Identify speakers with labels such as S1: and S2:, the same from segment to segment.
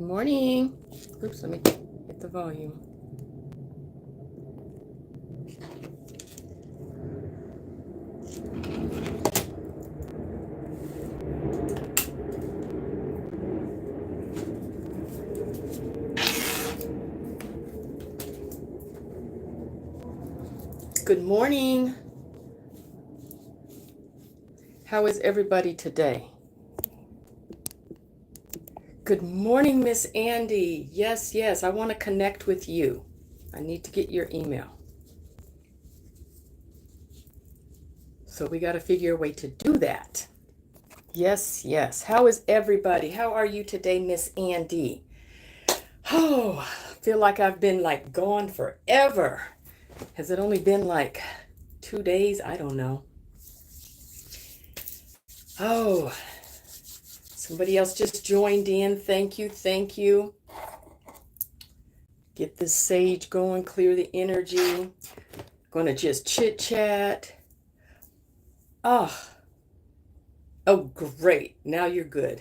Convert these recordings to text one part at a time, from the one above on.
S1: Morning. Oops, let me hit the volume. Good morning. How is everybody today? Good morning, Miss Andy. Yes, I want to connect with you. I need to get your email. So we got to figure a way to do that. Yes. How is everybody? How are you today, Miss Andy? Oh, I feel like I've been gone forever. Has it only been 2 days? I don't know. Oh, somebody else just joined in. Thank you. Get this sage going, clear the energy. Gonna just chit chat. Oh, great. Now you're good.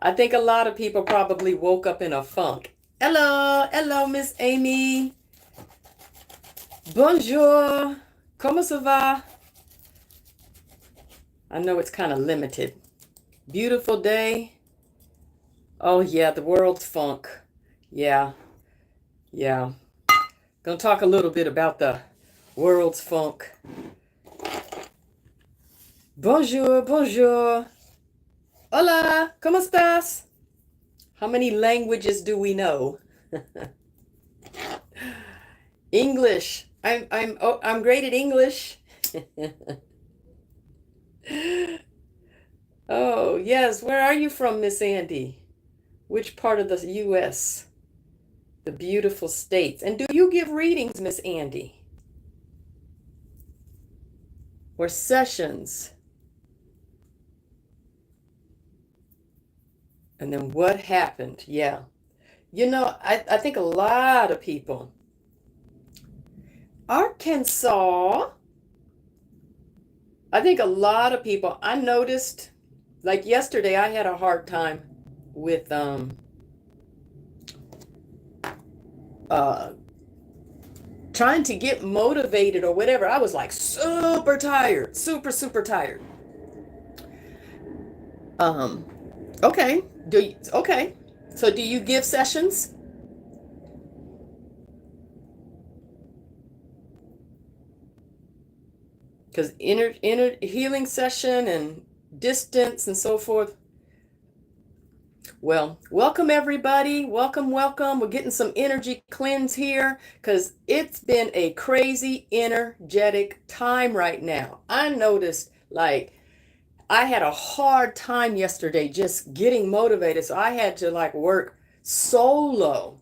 S1: I think a lot of people probably woke up in a funk. Hello, Miss Amy. Bonjour. Comment ça va? I know it's kind of limited. Beautiful day. Oh yeah, the world's funk. Yeah. Gonna talk a little bit about the world's funk. Bonjour. Hola, ¿cómo estás? How many languages do we know? English. I'm great at English. Oh, yes. Where are you from, Miss Andy? Which part of the US? The beautiful states. And do you give readings, Miss Andy? Or sessions? And then what happened? Yeah. I think a lot of people. Arkansas. I think a lot of people. I noticed, like yesterday, I had a hard time with trying to get motivated or whatever. I was like super tired, super tired. Okay. Okay. So do you give sessions? Because inner healing session and distance and so forth. Well, welcome everybody. Welcome. We're getting some energy cleanse here because it's been a crazy energetic time right now. I noticed I had a hard time yesterday just getting motivated, so I had to work solo.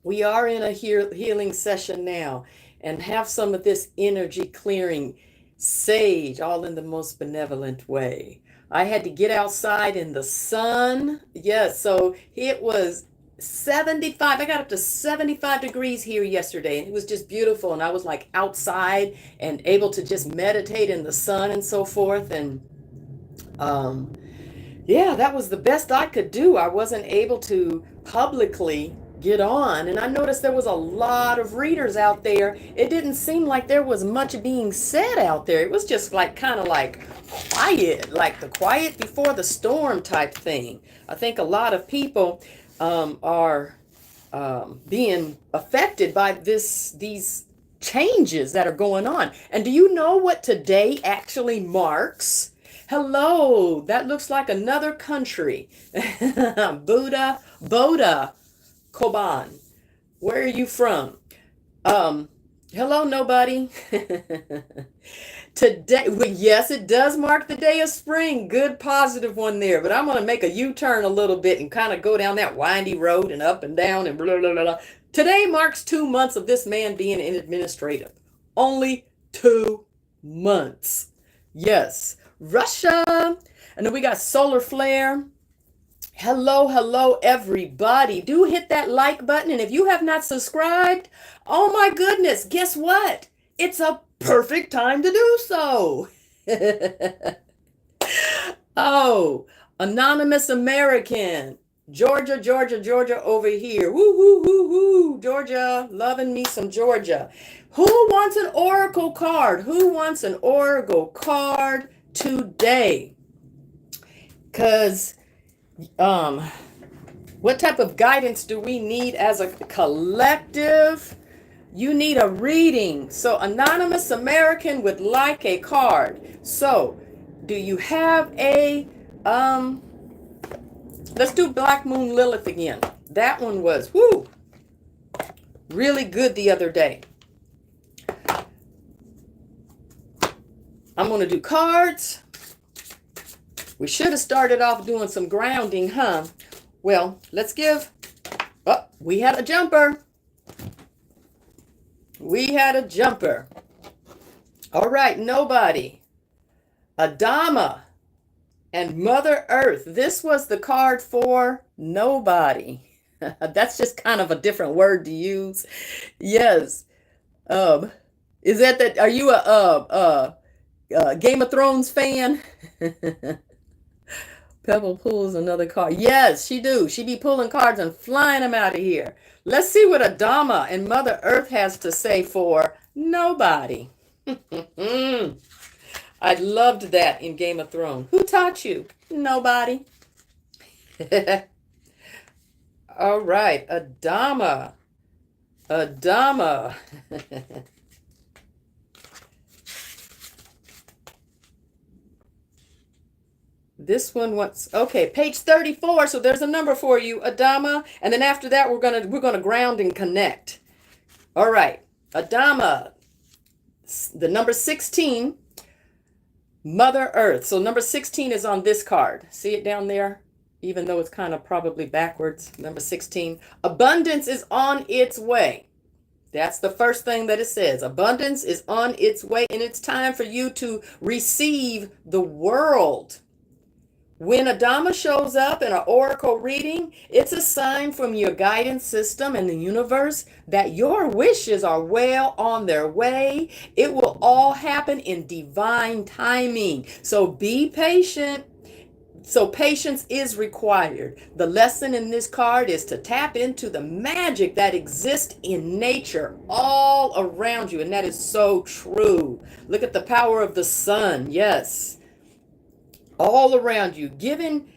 S1: We are in a healing session now and have some of this energy clearing sage, all in the most benevolent way. I had to get outside in the sun. Yes, so it was 75. I got up to 75 degrees here yesterday, and it was just beautiful. And I was outside and able to just meditate in the sun and so forth. And yeah, that was the best I could do. I wasn't able to publicly get on, and I noticed there was a lot of readers out there. It didn't seem like there was much being said out there. It was just kind of quiet, like the quiet before the storm type thing. I think a lot of people are being affected by these changes that are going on. And do you know what today actually marks? Hello, that looks like another country. Boda, Koban. Where are you from? Hello, nobody. Today, well, yes, it does mark the day of spring. Good positive one there. But I'm going to make a U-turn a little bit and kind of go down that windy road and up and down and blah, blah, blah, blah. Today marks 2 months of this man being in administrative. Only 2 months. Yes. Russia. And then we got solar flare. Hello, everybody. Do hit that like button. And if you have not subscribed, oh my goodness, guess what? It's a perfect time to do so. Oh, Anonymous American. Georgia, Georgia, Georgia over here. Woo, woo, woo, woo. Georgia, loving me some Georgia. Who wants an oracle card? Who wants an oracle card today? Because, what type of guidance do we need as a collective? You need a reading. So Anonymous American would like a card. So do you have a, let's do Black Moon Lilith again. That one was, whoo, really good the other day. I'm going to do cards. We should have started off doing some grounding, huh? Well, let's give, oh, we had a jumper. We had a jumper. All right, nobody. Adama and Mother Earth. This was the card for nobody. That's just kind of a different word to use. Yes. Is that, are you a Game of Thrones fan? Pebble pulls another card. Yes, she do. She be pulling cards and flying them out of here. Let's see what Adama and Mother Earth has to say for nobody. I loved that in Game of Thrones. Who taught you? Nobody. All right, Adama. Adama. This one wants, okay, page 34. So there's a number for you, Adama. And then after that, we're gonna ground and connect. All right, Adama, the number 16, Mother Earth. So number 16 is on this card. See it down there? Even though it's kind of probably backwards. Number 16. Abundance is on its way. That's the first thing that it says. Abundance is on its way, and it's time for you to receive the world. When Adama shows up in an oracle reading, it's a sign from your guidance system and the universe that your wishes are well on their way. It will all happen in divine timing. So be patient. So patience is required. The lesson in this card is to tap into the magic that exists in nature all around you. And that is so true. Look at the power of the sun. Yes. All around you. Living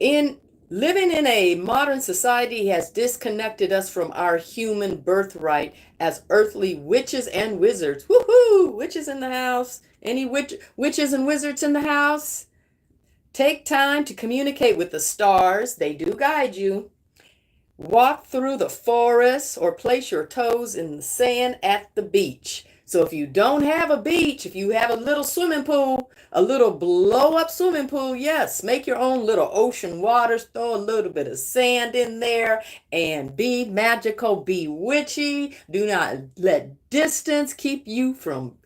S1: in a modern society has disconnected us from our human birthright as earthly witches and wizards. Woohoo! Witches in the house. Any witches and wizards in the house? Take time to communicate with the stars. They do guide you. Walk through the forest or place your toes in the sand at the beach. So if you don't have a beach, if you have a little swimming pool, a little blow-up swimming pool, yes, make your own little ocean waters, throw a little bit of sand in there, and be magical, be witchy. Do not let distance keep you from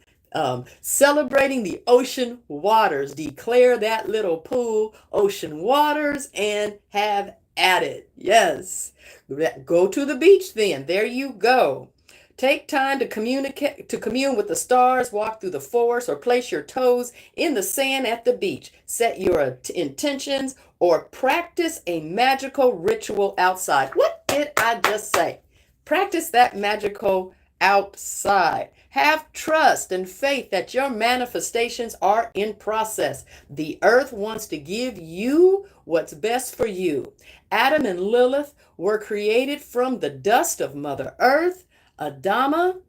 S1: celebrating the ocean waters. Declare that little pool ocean waters and have at it. Yes. Go to the beach then. There you go. Take time to commune with the stars, walk through the forest, or place your toes in the sand at the beach. Set your intentions or practice a magical ritual outside. What did I just say? Practice that magical outside. Have trust and faith that your manifestations are in process. The earth wants to give you what's best for you. Adam and Lilith were created from the dust of Mother Earth. Adama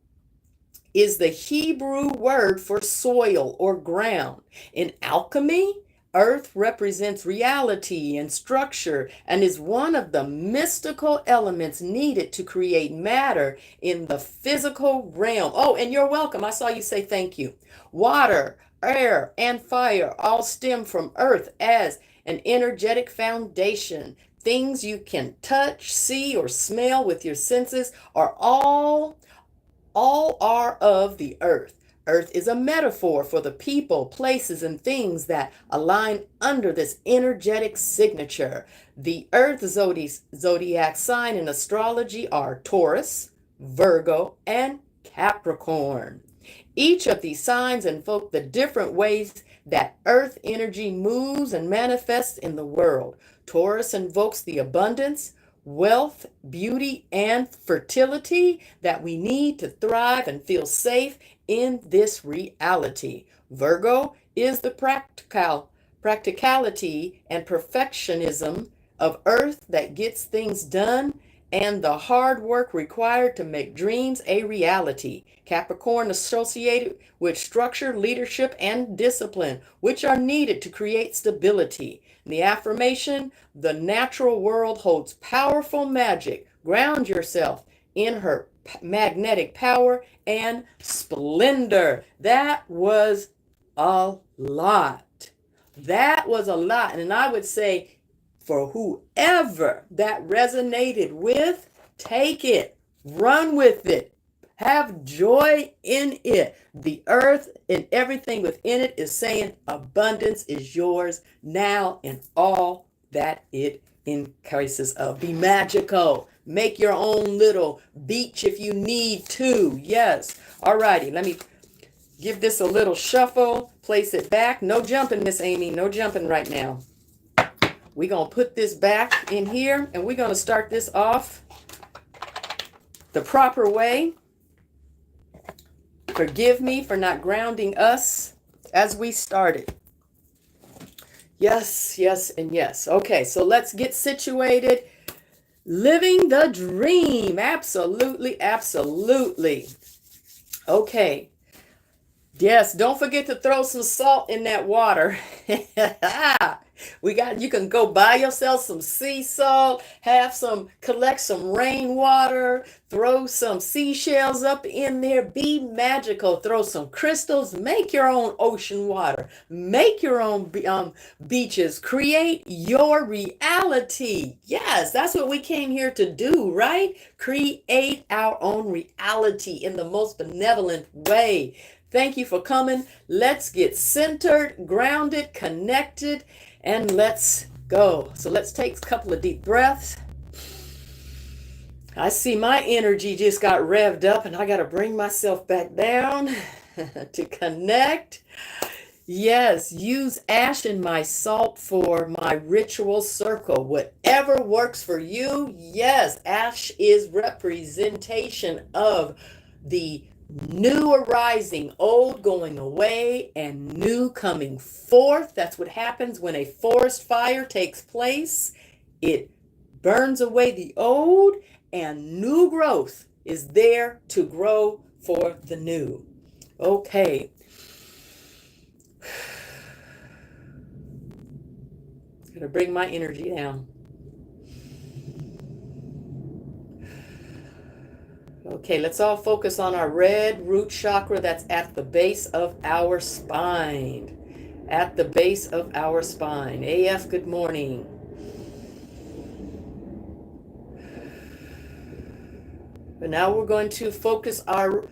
S1: is the Hebrew word for soil or ground. In alchemy, earth represents reality and structure and is one of the mystical elements needed to create matter in the physical realm. Oh, and you're welcome. I saw you say thank you. Water, air, and fire all stem from earth as an energetic foundation. Things you can touch, see, or smell with your senses are all are of the earth. Earth is a metaphor for the people, places, and things that align under this energetic signature. The earth zodiac sign in astrology are Taurus, Virgo, and Capricorn. Each of these signs invoke the different ways that earth energy moves and manifests in the world. Taurus invokes the abundance, wealth, beauty, and fertility that we need to thrive and feel safe in this reality. Virgo is the practicality and perfectionism of earth that gets things done and the hard work required to make dreams a reality. Capricorn associated with structure, leadership, and discipline, which are needed to create stability. In the affirmation, the natural world holds powerful magic. Ground yourself in her magnetic power and splendor. That was a lot. That was a lot. And I would say, for whoever that resonated with, take it, run with it, have joy in it. The earth and everything within it is saying abundance is yours now and all that it increases of. Be magical. Make your own little beach if you need to. Yes. All righty. Let me give this a little shuffle. Place it back. No jumping, Miss Amy. No jumping right now. We're going to put this back in here, and we're going to start this off the proper way. Forgive me for not grounding us as we started. Yes, yes, and yes. Okay, so let's get situated. Living the dream. Absolutely, absolutely. Okay. Yes, don't forget to throw some salt in that water. You can go buy yourself some sea salt, collect some rainwater, throw some seashells up in there, be magical, throw some crystals, make your own ocean water, make your own beaches, create your reality. Yes, that's what we came here to do, right? Create our own reality in the most benevolent way. Thank you for coming. Let's get centered, grounded, connected, and let's go. So let's take a couple of deep breaths. I see my energy just got revved up and I got to bring myself back down to connect. Yes, use ash in my salt for my ritual circle. Whatever works for you. Yes, ash is representation of the new arising, old going away, and new coming forth. That's what happens when a forest fire takes place. It burns away the old, and new growth is there to grow for the new. Okay. I'm gonna bring my energy down. Okay, let's all focus on our red root chakra that's at the base of our spine. At the base of our spine. AF, good morning. But now we're going to focus our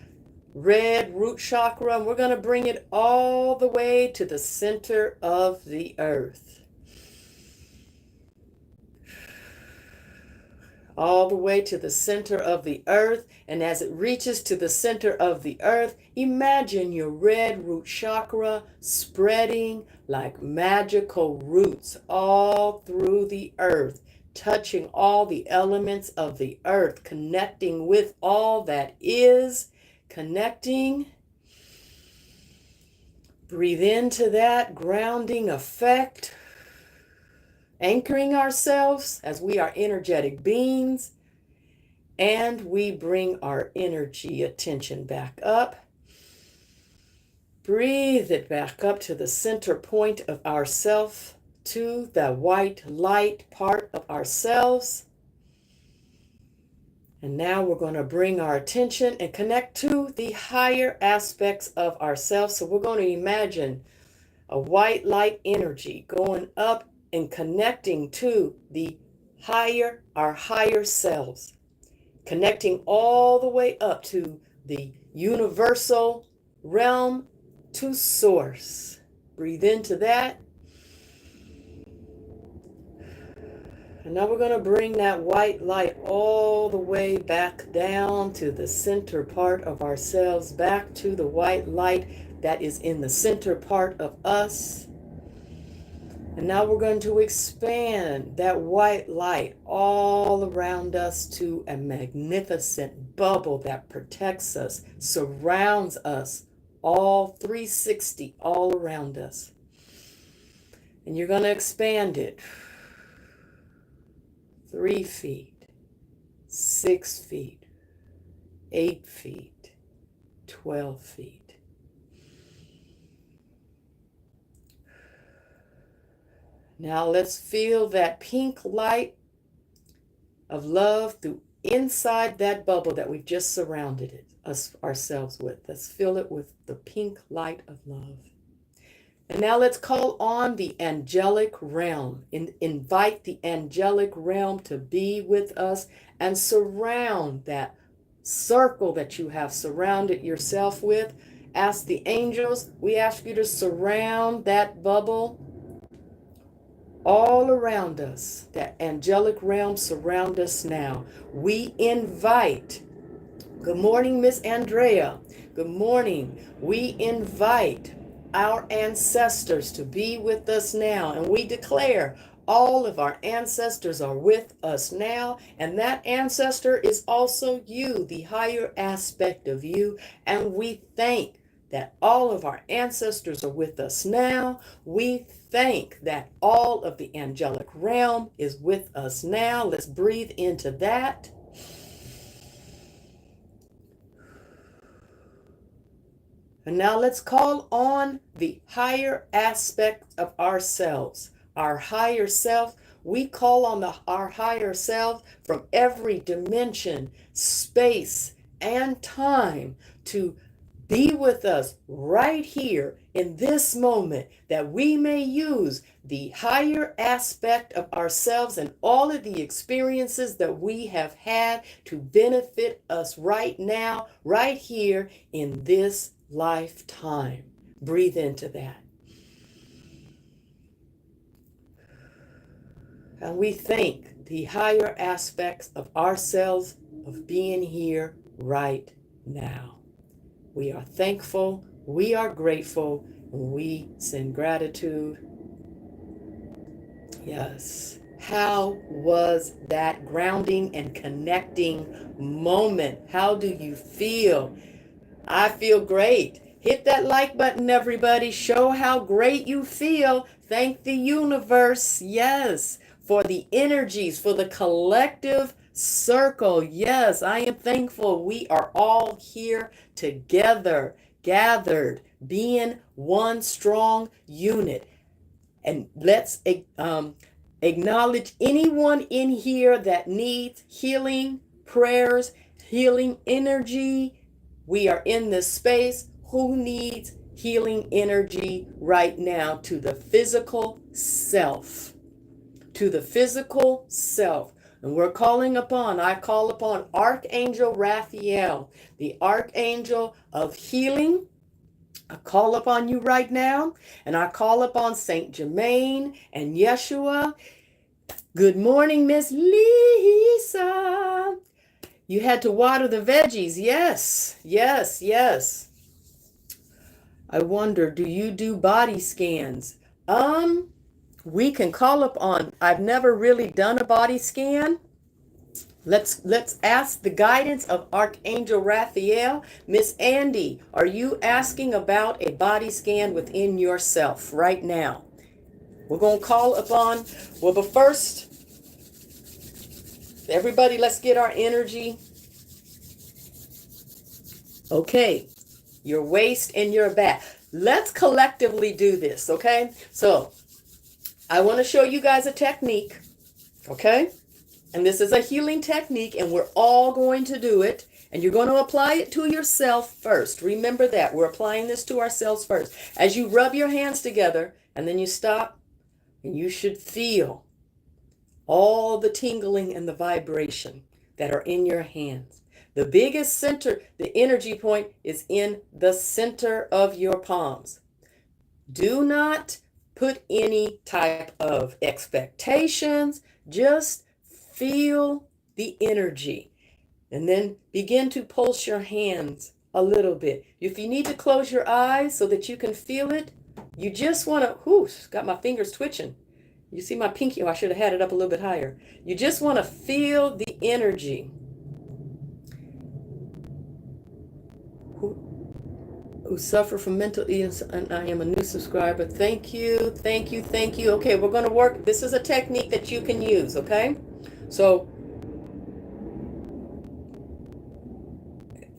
S1: red root chakra, and we're going to bring it all the way to the center of the earth. All the way to the center of the earth. And as it reaches to the center of the earth, imagine your red root chakra spreading like magical roots all through the earth, touching all the elements of the earth, connecting with all that is, connecting. Breathe into that grounding effect. Anchoring ourselves as we are energetic beings, and we bring our energy attention back up. Breathe it back up to the center point of ourself, to the white light part of ourselves. And now we're going to bring our attention and connect to the higher aspects of ourselves. So we're going to imagine a white light energy going up and connecting to our higher selves, connecting all the way up to the universal realm, to source. Breathe into that. And now we're going to bring that white light all the way back down to the center part of ourselves, back to the white light that is in the center part of us. And now we're going to expand that white light all around us to a magnificent bubble that protects us, surrounds us, all 360 all around us. And you're going to expand it 3 feet, 6 feet, 8 feet, 12 feet. Now let's feel that pink light of love through inside that bubble that we've just surrounded ourselves with. Let's fill it with the pink light of love. And now let's call on the angelic realm and invite the angelic realm to be with us and surround that circle that you have surrounded yourself with. Ask the angels, we ask you to surround that bubble all around us. That angelic realm surround us now. We invite, good morning, Miss Andrea. Good morning. We invite our ancestors to be with us now, and we declare all of our ancestors are with us now, and that ancestor is also you, the higher aspect of you, and we thank that all of our ancestors are with us now. We thank that all of the angelic realm is with us now. Let's breathe into that. And now let's call on the higher aspect of ourselves, our higher self. We call on our higher self from every dimension, space, and time to be with us right here in this moment, that we may use the higher aspect of ourselves and all of the experiences that we have had to benefit us right now, right here in this lifetime. Breathe into that. And we thank the higher aspects of ourselves of being here right now. We are thankful, we are grateful, and we send gratitude. Yes. How was that grounding and connecting moment? How do you feel? I feel great. Hit that like button, everybody. Show how great you feel. Thank the universe, yes, for the energies, for the collective circle. Yes, I am thankful we are all here together, gathered, being one strong unit. And let's acknowledge anyone in here that needs healing prayers, healing energy. We are in this space. Who needs healing energy right now to the physical self? To the physical self. And I call upon Archangel Raphael, the Archangel of healing. I call upon you right now, and I call upon Saint Germain and Yeshua. Good morning, Miss Lisa. You had to water the veggies. Yes, yes, yes. I wonder, do you do body scans? We can call upon, I've never really done a body scan. Let's ask the guidance of Archangel Raphael. Miss Andy, are you asking about a body scan within yourself right now? We're going to call upon, well, but first, everybody, let's get our energy. Okay, your waist and your back. Let's collectively do this, okay? So, I want to show you guys a technique, okay? And this is a healing technique, and we're all going to do it. And you're going to apply it to yourself first. Remember that. We're applying this to ourselves first. As you rub your hands together, and then you stop, and you should feel all the tingling and the vibration that are in your hands. The biggest center, the energy point, is in the center of your palms. Do not put any type of expectations. Just feel the energy. And then begin to pulse your hands a little bit. If you need to close your eyes so that you can feel it, you just want to, whoo, got my fingers twitching. You see my pinky? Oh, I should have had it up a little bit higher. You just want to feel the energy. Who suffer from mental illness, and I am a new subscriber. Thank you, thank you, thank you. Okay, we're going to work. This is a technique that you can use, okay? So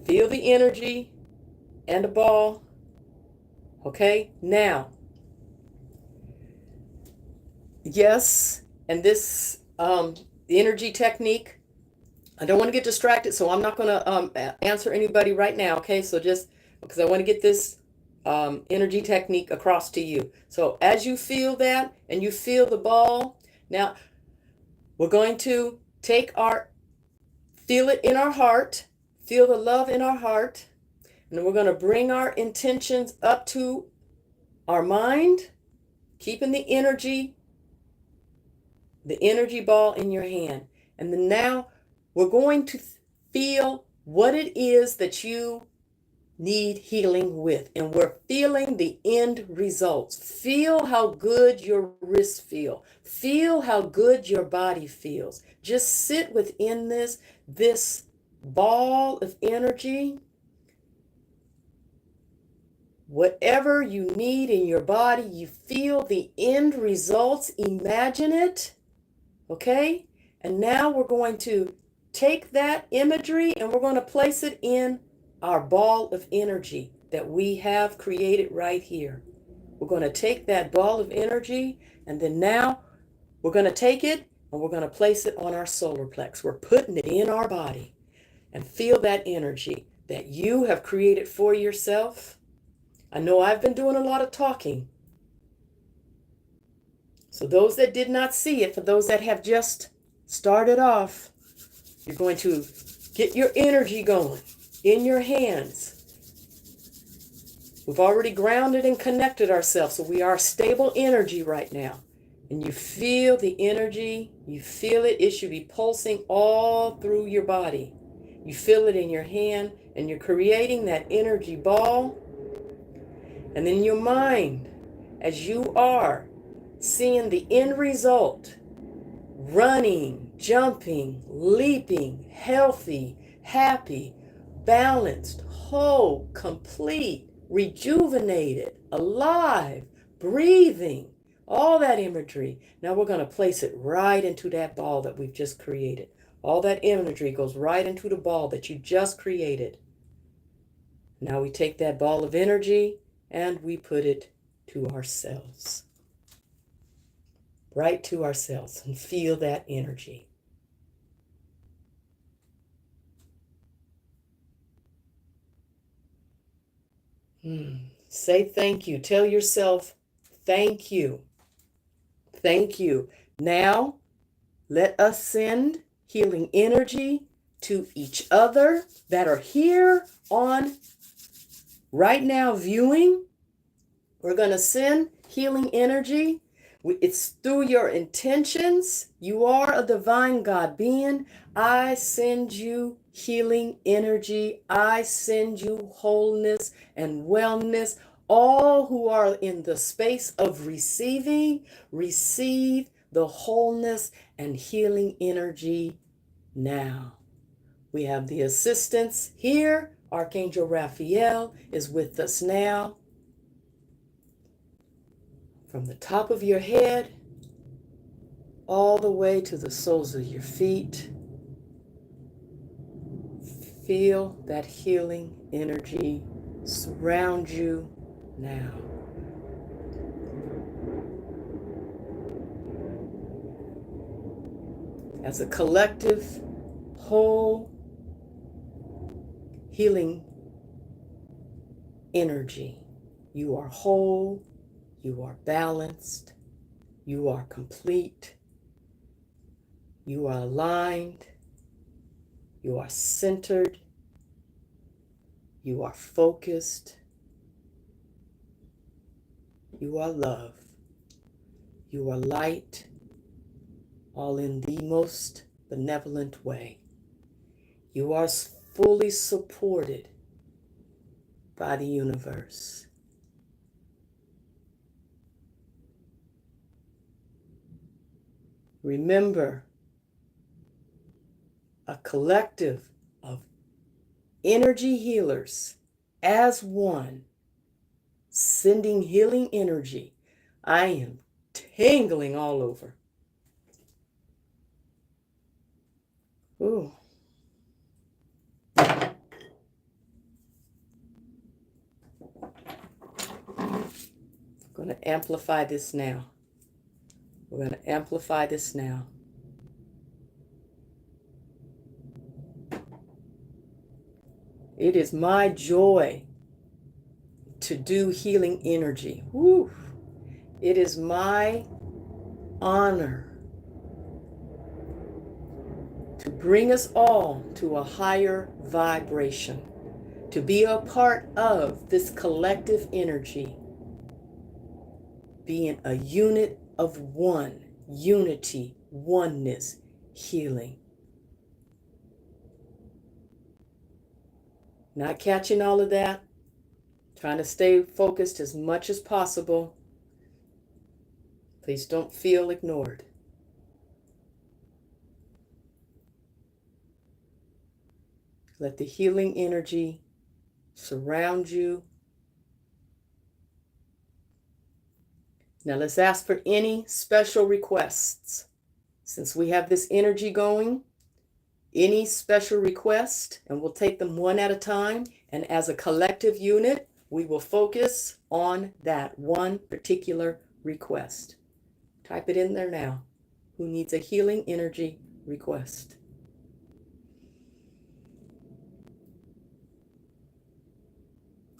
S1: feel the energy and the ball. Okay, now, yes, and this energy technique, I don't want to get distracted, so I'm not going to answer anybody right now, okay? So just because I want to get this energy technique across to you. So as you feel that and you feel the ball, now we're going to feel it in our heart, feel the love in our heart, and then we're going to bring our intentions up to our mind, keeping the energy ball in your hand. And then now we're going to feel what it is that you need healing with. And we're feeling the end results. Feel how good your wrists feel. Feel how good your body feels. Just sit within this ball of energy. Whatever you need in your body, you feel the end results. Imagine it. Okay? And now we're going to take that imagery and we're going to place it in our ball of energy that we have created right here. We're going to take that ball of energy, and then now we're going to take it and we're going to place it on our solar plex. We're putting it in our body, and feel that energy that you have created for yourself. I know I've been doing a lot of talking. So those that did not see it, for those that have just started off, you're going to get your energy going in your hands. We've already grounded and connected ourselves, so we are stable energy right now. And you feel the energy, you feel it. It should be pulsing all through your body. You feel it in your hand, and you're creating that energy ball. And in your mind, as you are seeing the end result, running, jumping, leaping, healthy, happy, balanced, whole, complete, rejuvenated, alive, breathing, all that imagery. Now we're going to place it right into that ball that we've just created. All that imagery goes right into the ball that you just created. Now we take that ball of energy and we put it to ourselves. Right to ourselves, and feel that energy. Say thank you. Tell yourself thank you. Thank you. Now, let us send healing energy to each other that are here on right now viewing. We're going to send healing energy. It's through your intentions. You are a divine God being. I send you healing energy. I send you wholeness and wellness. All who are in the space of receiving, receive the wholeness and healing energy now. We have the assistance here. Archangel Raphael is with us now. From the top of your head all the way to the soles of your feet. Feel that healing energy surround you now. As a collective, whole, healing energy, you are whole, you are balanced, you are complete, you are aligned, you are centered, you are focused, you are love, you are light, all in the most benevolent way. You are fully supported by the universe. Remember, a collective of energy healers as one, sending healing energy. I am tingling all over. Ooh. I'm going to amplify this now. We're going to amplify this now. It is my joy to do healing energy. Woo. It is my honor to bring us all to a higher vibration, to be a part of this collective energy, being a unit of one, unity, oneness, healing. Not catching all of that, trying to stay focused as much as possible. Please don't feel ignored. Let the healing energy surround you. Now let's ask for any special requests. Since we have this energy going, any special request, and we'll take them one at a time. And as a collective unit, we will focus on that one particular request. Type it in there now. Who needs a healing energy request?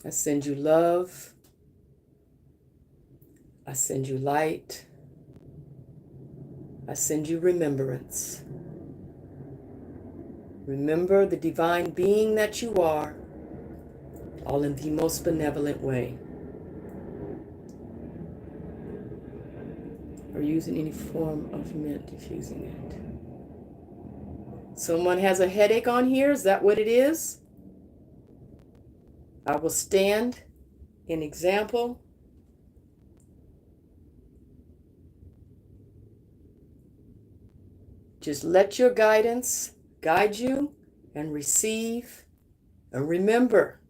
S1: I send you love. I send you light. I send you remembrance. Remember the divine being that you are, all in the most benevolent way. Or using any form of mint diffusing it. Someone has a headache on here, is that what it is? I will stand in example. Just let your guidance guide you and receive. And remember,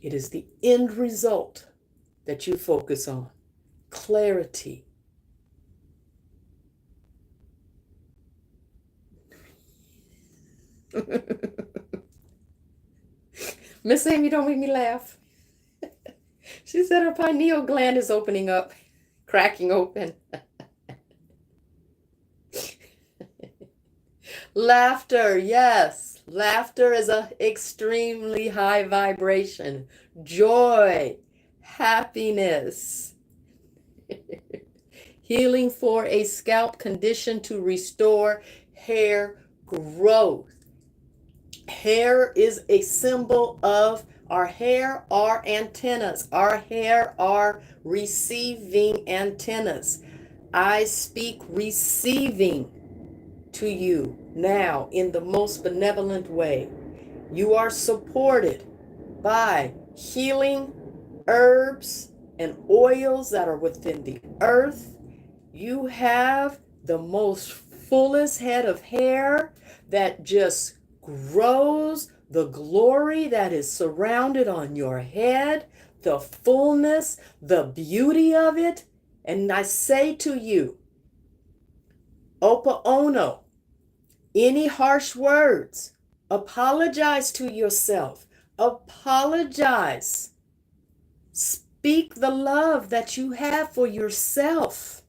S1: it is the end result that you focus on. Clarity. Miss Amy, don't make me laugh. She said her pineal gland is opening up, cracking open. Laughter, yes. Laughter is an extremely high vibration. Joy, happiness. Healing for a scalp condition to restore hair growth. Hair is a symbol of our hair are antennas. Our hair are receiving antennas. I speak receiving to you now in the most benevolent way. You are supported by healing herbs and oils that are within the earth. You have the most fullest head of hair that just grows, the glory that is surrounded on your head, the fullness, the beauty of it. And I say to you, Opa Ono, any harsh words, apologize to yourself. Apologize. Speak the love that you have for yourself.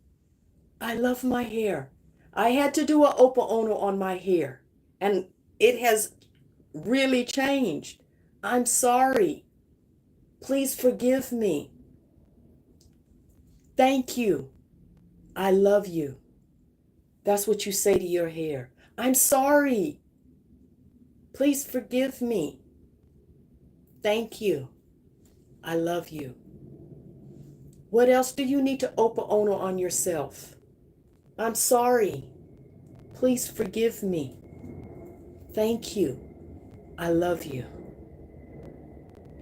S1: I love my hair. I had to do an Opa Ono on my hair, and it has really changed. I'm sorry. Please forgive me. Thank you. I love you. That's what you say to your hair. I'm sorry. Please forgive me. Thank you. I love you. What else do you need to Opa Ono on yourself? I'm sorry. Please forgive me. Thank you. I love you.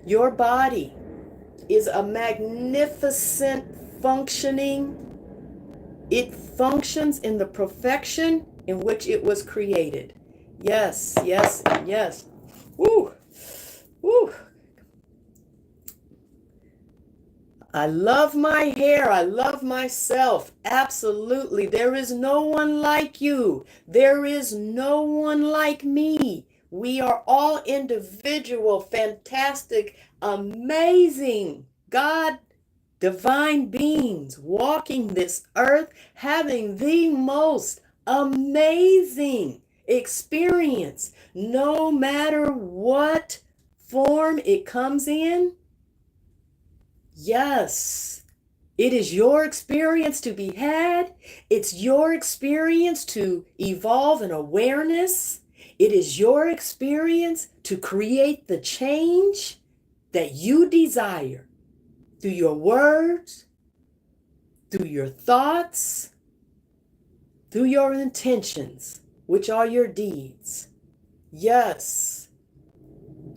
S1: Your body is a magnificent functioning. It functions in the perfection in which it was created. Yes, yes, and yes. Woo, woo. I love my hair. I love myself. Absolutely. There is no one like you. There is no one like me. We are all individual, fantastic, amazing, God, divine beings walking this earth, having the most amazing experience, no matter what form it comes in. Yes, it is your experience to be had. It's your experience to evolve in awareness. It is your experience to create the change that you desire through your words, through your thoughts, through your intentions, which are your deeds. Yes,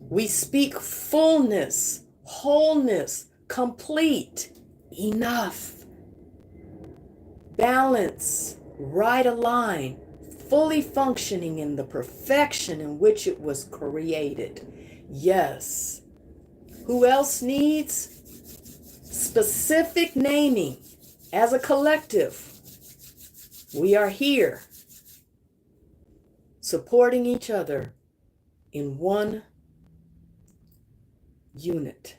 S1: we speak fullness, wholeness, complete, enough, balance, right aligned, fully functioning in the perfection in which it was created. Yes. Who else needs specific naming as a collective? We are here supporting each other in one unit.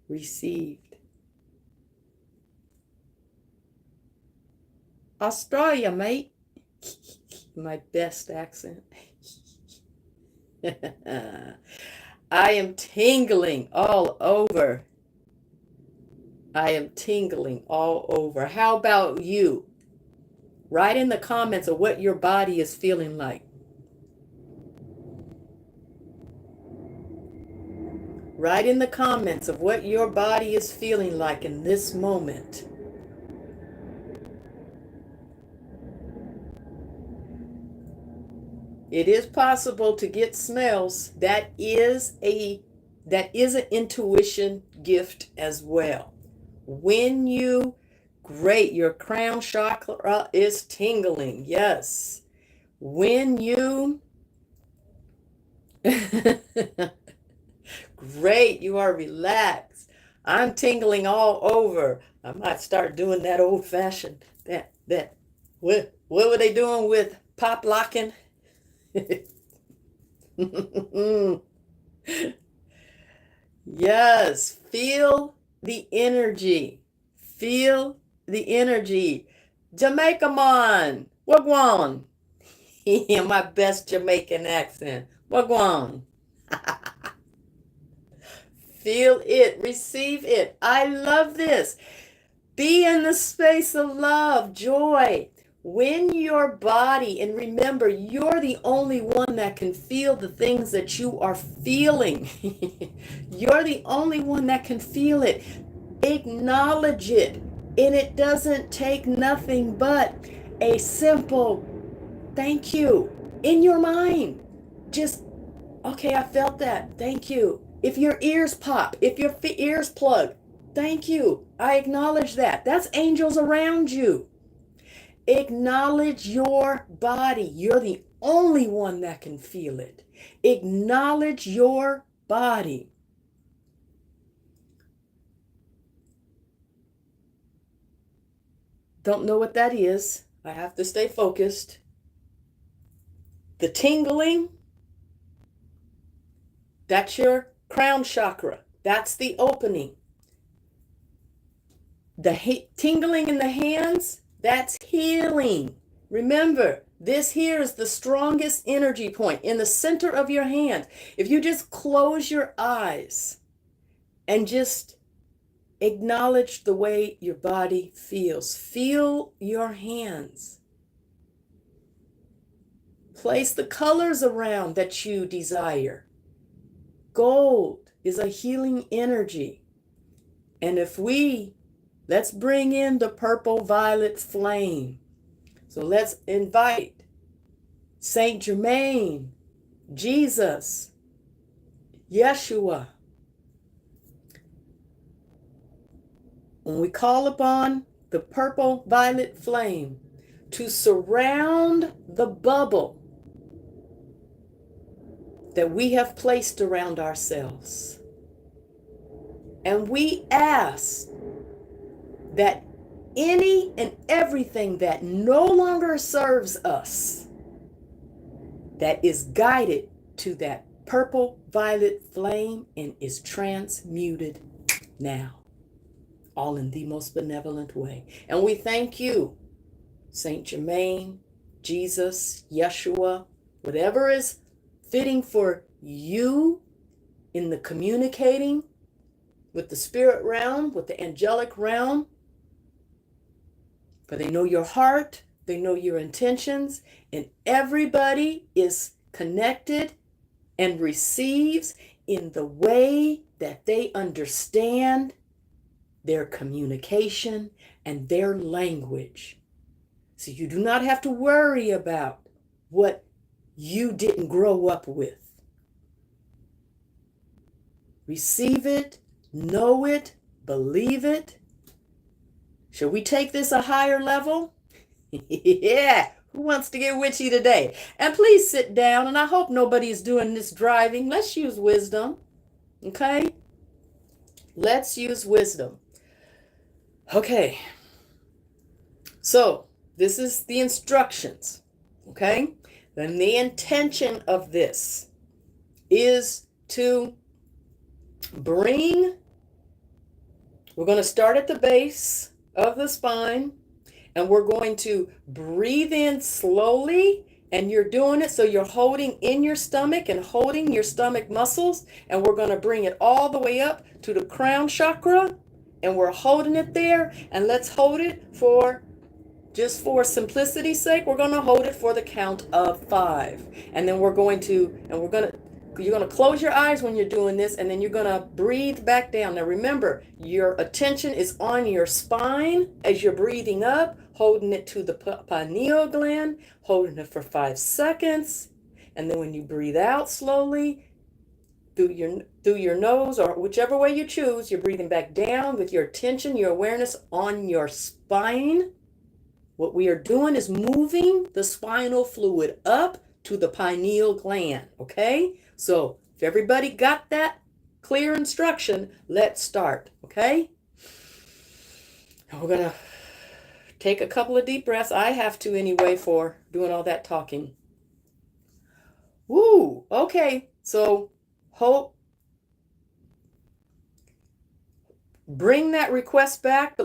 S1: Received. Australia, mate. My best accent. I am tingling all over. I am tingling all over. How about you? Write in the comments of what your body is feeling like. Write in the comments of what your body is feeling like in this moment. It is possible to get smells. That is an intuition gift as well. When you, great, your crown chakra is tingling. Yes. When you, great, you are relaxed. I'm tingling all over. I might start doing that old fashioned, what were they doing with pop locking? Yes, feel the energy. Feel the energy. Jamaica man, wagwan. In my best Jamaican accent. Wagwan. Feel it, receive it. I love this. Be in the space of love, joy. When your body, and remember, you're the only one that can feel the things that you are feeling. You're the only one that can feel it. Acknowledge it. And it doesn't take nothing but a simple thank you in your mind. Just, okay, I felt that. Thank you. If your ears pop, if your ears plug, thank you. I acknowledge that. That's angels around you. Acknowledge your body. You're the only one that can feel it. Acknowledge your body. Don't know what that is. I have to stay focused. The tingling, that's your crown chakra. That's the opening. The tingling in the hands, that's healing. Remember, this here is the strongest energy point in the center of your hand. If you just close your eyes and just acknowledge the way your body feels. Feel your hands. Place the colors around that you desire. Gold is a healing energy. And let's bring in the purple violet flame. So let's invite Saint Germain, Jesus, Yeshua. When we call upon the purple violet flame to surround the bubble that we have placed around ourselves, and we ask that any and everything that no longer serves us, that is guided to that purple violet flame and is transmuted now, all in the most benevolent way. And we thank you, Saint Germain, Jesus, Yeshua, whatever is fitting for you in the communicating with the spirit realm, with the angelic realm. For they know your heart, they know your intentions, and everybody is connected and receives in the way that they understand their communication and their language. So you do not have to worry about what you didn't grow up with. Receive it, know it, believe it. Shall we take this a higher level? Yeah, who wants to get witchy today? And please sit down, and I hope nobody is doing this driving. Let's use wisdom, okay? Let's use wisdom. Okay, so this is the instructions, okay? Then the intention of this is to we're going to start at the base of the spine, and we're going to breathe in slowly, and you're doing it so you're holding in your stomach and holding your stomach muscles, and we're going to bring it all the way up to the crown chakra, and we're holding it there. And let's hold it for simplicity's sake, we're going to hold it for the count of 5, and then you're going to close your eyes when you're doing this, and then you're going to breathe back down. Now remember, your attention is on your spine as you're breathing up, holding it to the pineal gland, holding it for 5 seconds, and then when you breathe out slowly through your nose, or whichever way you choose, you're breathing back down with your attention, your awareness on your spine. What we are doing is moving the spinal fluid up to the pineal gland, okay? So if everybody got that clear instruction, let's start, okay? And we're going to take a couple of deep breaths. I have to anyway for doing all that talking. Woo, okay. So bring that request back.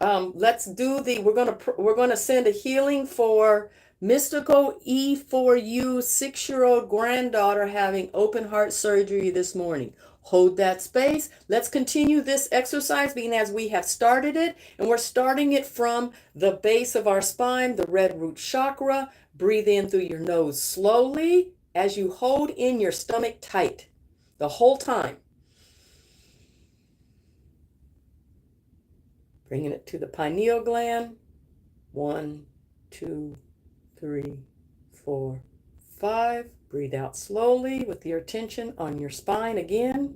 S1: Let's do we're going to send a healing for Mystical E4U 6-year-old granddaughter having open heart surgery this morning. Hold that space. Let's continue this exercise being as we have started it, and we're starting it from the base of our spine, the red root chakra. Breathe in through your nose slowly as you hold in your stomach tight the whole time. Bringing it to the pineal gland. 1, 2, 3, 4, 5. Breathe out slowly with your attention on your spine again.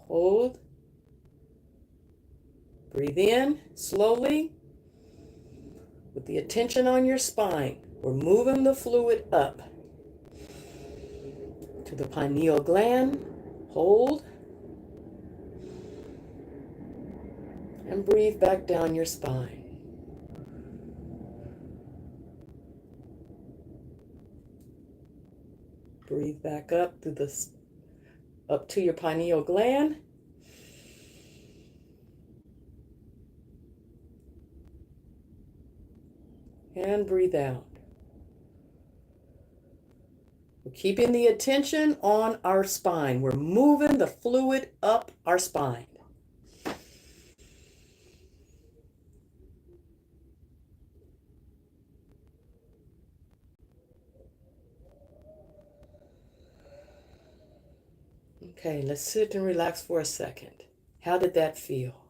S1: Hold. Breathe in slowly with the attention on your spine. We're moving the fluid up to the pineal gland. Hold. And breathe back down your spine. Breathe back up up to your pineal gland. And breathe out. We're keeping the attention on our spine. We're moving the fluid up our spine. Okay, let's sit and relax for a second. How did that feel?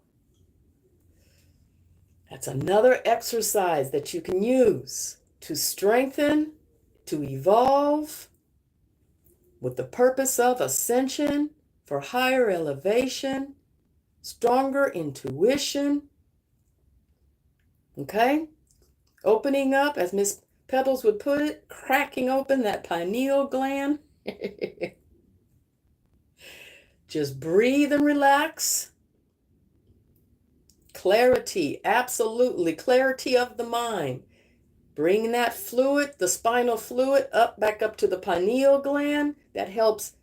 S1: That's another exercise that you can use to strengthen, to evolve with the purpose of ascension, for higher elevation, stronger intuition. Okay? Opening up, as Miss Pebbles would put it, cracking open that pineal gland. Just breathe and relax. Clarity, absolutely. Clarity of the mind. Bring that fluid, the spinal fluid, back up to the pineal gland. That helps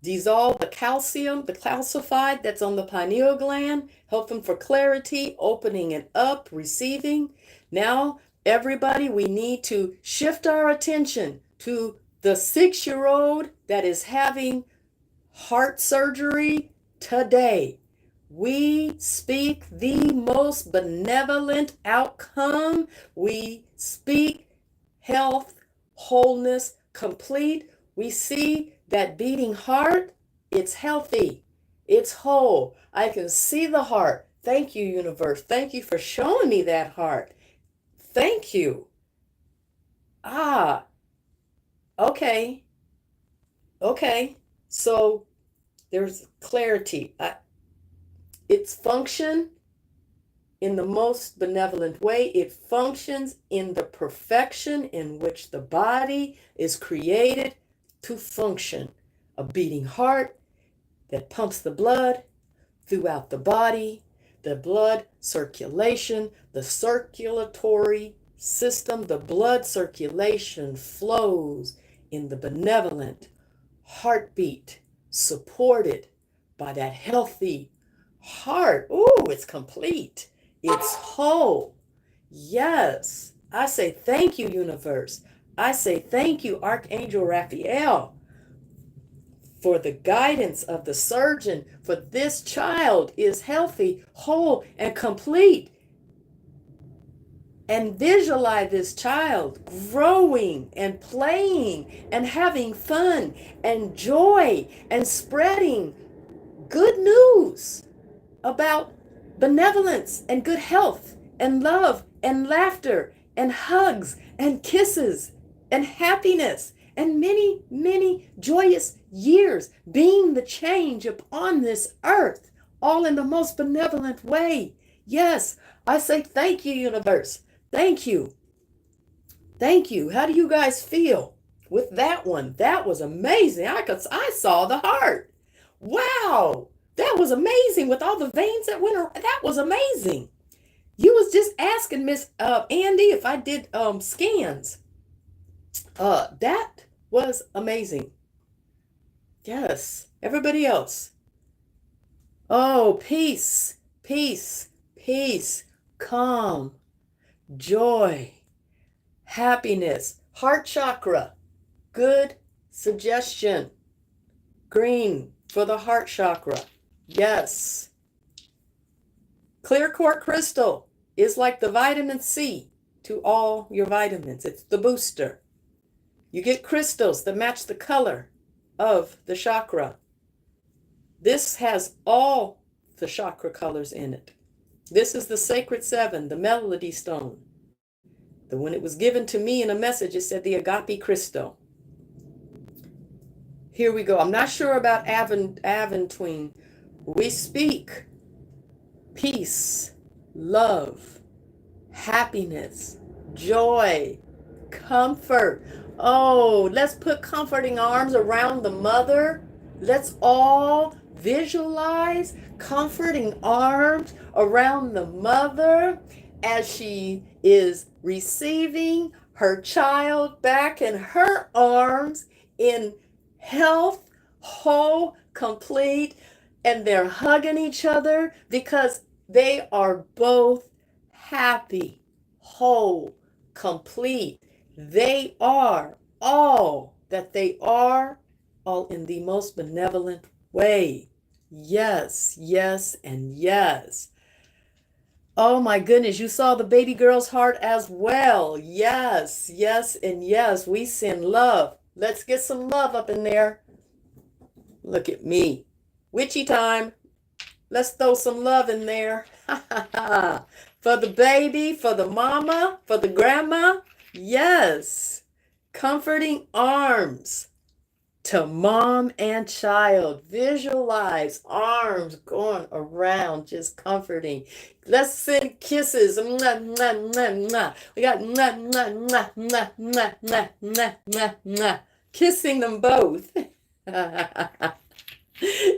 S1: dissolve the calcium, the calcified that's on the pineal gland. Help them for clarity, opening it up, receiving. Now, everybody, we need to shift our attention to the 6-year-old that is having heart surgery today. We speak the most benevolent outcome. We speak health, wholeness, complete. We see that beating heart, it's healthy, it's whole. I can see the heart. Thank you, universe. Thank you for showing me that heart. Thank you. Okay. Okay. So there's clarity. Its function in the most benevolent way. It functions in the perfection in which the body is created to function. A beating heart that pumps the blood throughout the body, the blood circulation, the circulatory system, the blood circulation flows in the benevolent heartbeat, supported by that healthy heart. Ooh, it's complete. It's whole. Yes. I say thank you, universe. I say thank you, Archangel Raphael, for the guidance of the surgeon, for this child is healthy, whole, and complete. And visualize this child growing and playing and having fun and joy and spreading good news about benevolence and good health and love and laughter and hugs and kisses and happiness and many, many joyous years, being the change upon this earth, all in the most benevolent way. Yes, I say thank you, universe. Thank you. Thank you. How do you guys feel with that one? That was amazing. I saw the heart. Wow. That was amazing with all the veins that went around. That was amazing. You was just asking Miss Andy if I did scans. That was amazing. Yes. Everybody else. Oh, peace, peace, peace, calm, joy, happiness, heart chakra. Good suggestion. Green for the heart chakra. Yes. Clear quartz crystal is like the vitamin C to all your vitamins. It's the booster. You get crystals that match the color of the chakra. This has all the chakra colors in it. This is the Sacred Seven, the Melody Stone. When it was given to me in a message, it said the Agape Crystal. Here we go. I'm not sure about Aventine. We speak peace, love, happiness, joy, comfort. Oh, let's put comforting arms around the mother. Let's all visualize comforting arms around the mother as she is receiving her child back in her arms in health, whole, complete, and they're hugging each other because they are both happy, whole, complete. They are all that they are, all in the most benevolent way. Yes, yes, and yes. Oh my goodness, you saw the baby girl's heart as well. Yes, yes, and yes, we send love. Let's get some love up in there. Look at me. Witchy time. Let's throw some love in there. For the baby, for the mama, for the grandma. Yes. Comforting arms to mom and child. Visualize arms going around, just comforting. Let's send kisses. Mwah, mwah, mwah, mwah. We got mwah, mwah, mwah, mwah, mwah, mwah, mwah, mwah, mwah. Kissing them both.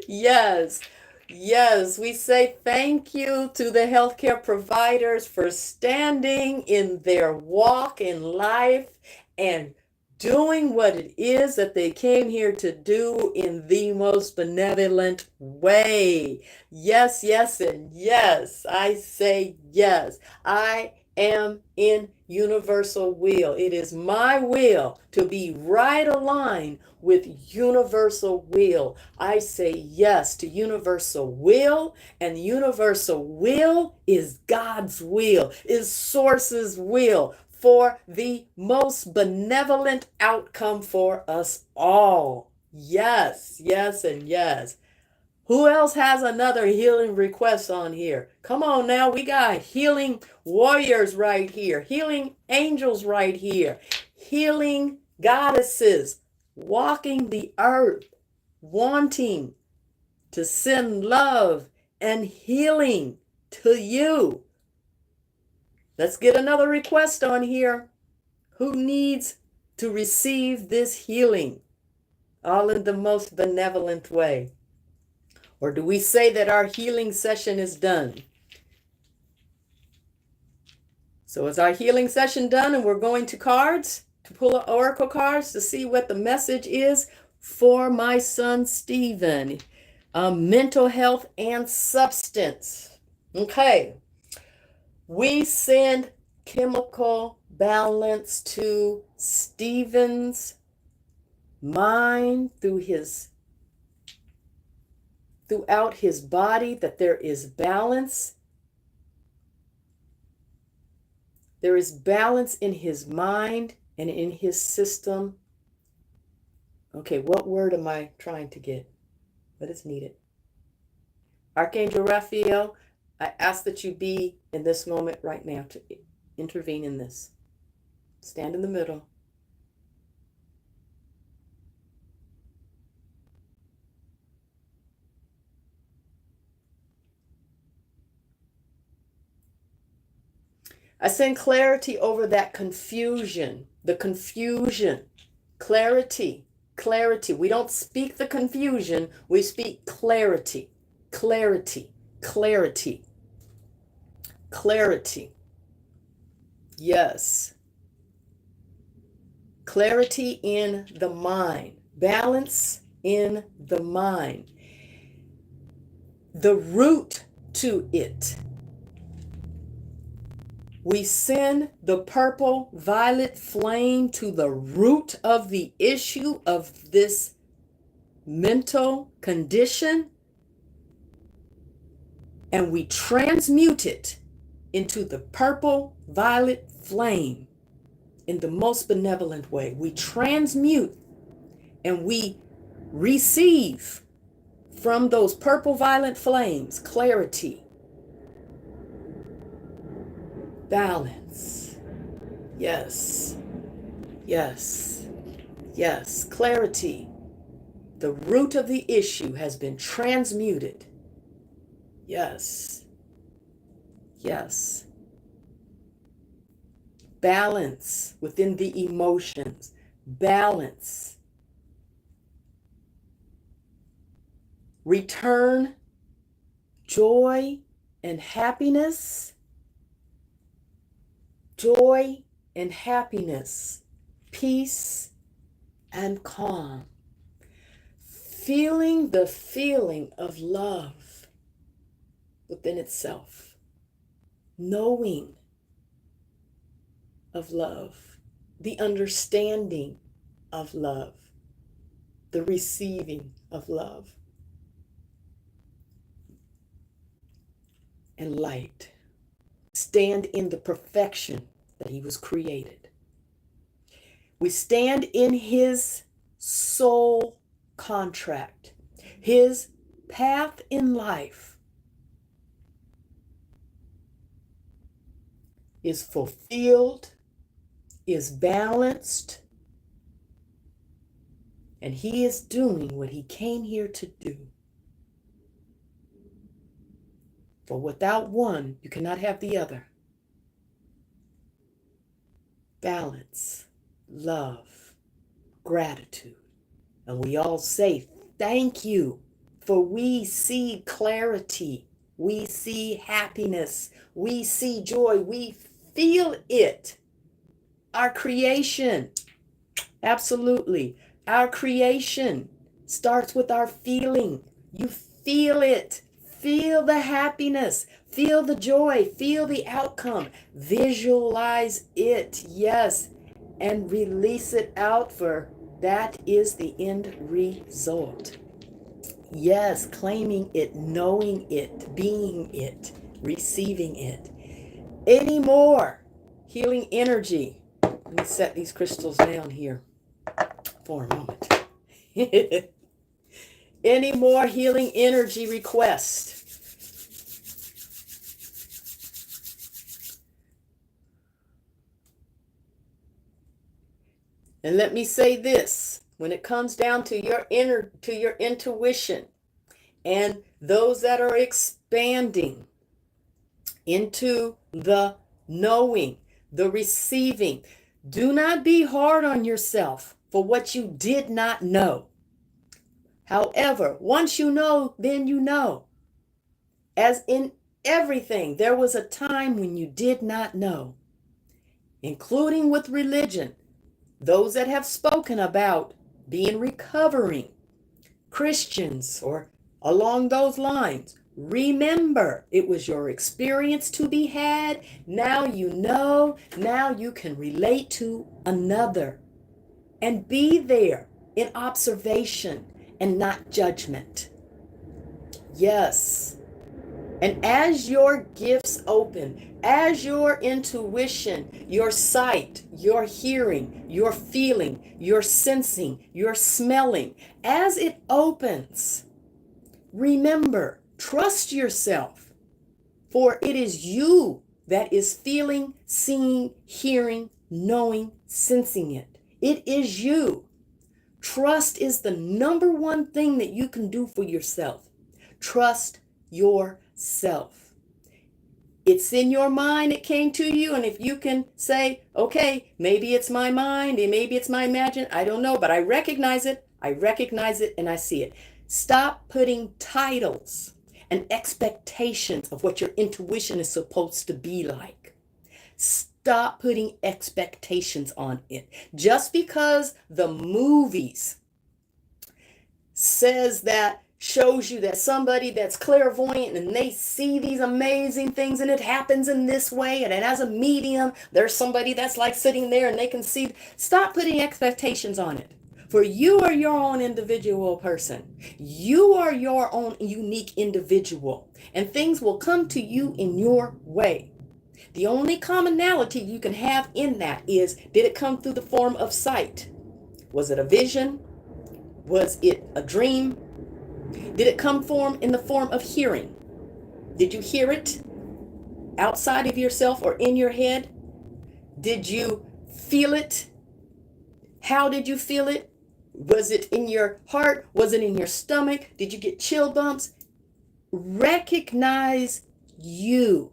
S1: Yes. Yes, we say thank you to the healthcare providers for standing in their walk in life and doing what it is that they came here to do in the most benevolent way. Yes, yes, and yes. I say yes. I am in universal will. It is my will to be right aligned with universal will. I say yes to universal will, and universal will is God's will, is Source's will for the most benevolent outcome for us all. Yes, yes, and yes. Who else has another healing request on here? Come on now, we got healing warriors right here, healing angels right here, healing goddesses walking the earth, wanting to send love and healing to you. Let's get another request on here. Who needs to receive this healing? All in the most benevolent way. Or do we say that our healing session is done? So is our healing session done and we're going to cards, to pull oracle cards to see what the message is for my son Stephen? Mental health and substance. Okay. We send chemical balance to Stephen's mind throughout his body, that there is balance. There is balance in his mind and in his system. Okay, what word am I trying to get? What is needed? Archangel Raphael, I ask that you be in this moment right now to intervene in this. Stand in the middle. I send clarity over that confusion, the confusion, clarity, clarity. We don't speak the confusion, we speak clarity, clarity, clarity, clarity. Yes. Clarity in the mind, balance in the mind. The root to it. We send the purple violet flame to the root of the issue of this mental condition, and we transmute it into the purple violet flame in the most benevolent way. We transmute and we receive from those purple violet flames clarity, balance. Yes, yes, yes. Clarity. The root of the issue has been transmuted. Yes, yes. Balance within the emotions. Balance. Return joy and happiness. Joy and happiness, peace and calm. Feeling the feeling of love within itself. Knowing of love, the understanding of love, the receiving of love. And light. Stand in the perfection that he was created. We stand in his soul contract. His path in life is fulfilled, is balanced, and he is doing what he came here to do. For without one, you cannot have the other. Balance, love, gratitude. And we all say thank you, for we see clarity, we see happiness, we see joy, we feel it. Our creation, absolutely. Our creation starts with our feeling. You feel it. Feel the happiness. Feel the joy. Feel the outcome. Visualize it, yes, and release it out, for that is the end result. Yes, claiming it, knowing it, being it, receiving it. Any more healing energy? Let me set these crystals down here for a moment. Any more healing energy requests? And let me say this, when it comes down to your intuition and those that are expanding into the knowing, the receiving, do not be hard on yourself for what you did not know. However, once you know, then you know. As in everything, there was a time when you did not know, including with religion. Those that have spoken about being recovering Christians or along those lines, remember, it was your experience to be had. Now you know, now you can relate to another and be there in observation and not judgment. Yes. And as your gifts open, as your intuition, your sight, your hearing, your feeling, your sensing, your smelling, as it opens, remember, trust yourself, for it is you that is feeling, seeing, hearing, knowing, sensing it. It is you. Trust is the number one thing that you can do for yourself. Trust yourself. It's in your mind, it came to you, and if you can say, okay, maybe it's my mind, and maybe it's my imagination, I don't know, but I recognize it, and I see it. Stop putting titles and expectations of what your intuition is supposed to be like. Stop putting expectations on it. Just because the movies says that, shows you that somebody that's clairvoyant and they see these amazing things and it happens in this way, and as a medium there's somebody that's like sitting there and they can see. Stop putting expectations on it, for you are your own individual person. You are your own unique individual, and things will come to you in your way. The only commonality you can have in that is, did it come through the form of sight? Was it a vision? Was it a dream? Did it come in the form of hearing? Did you hear it outside of yourself or in your head? Did you feel it? How did you feel it? Was it in your heart? Was it in your stomach? Did you get chill bumps? Recognize you.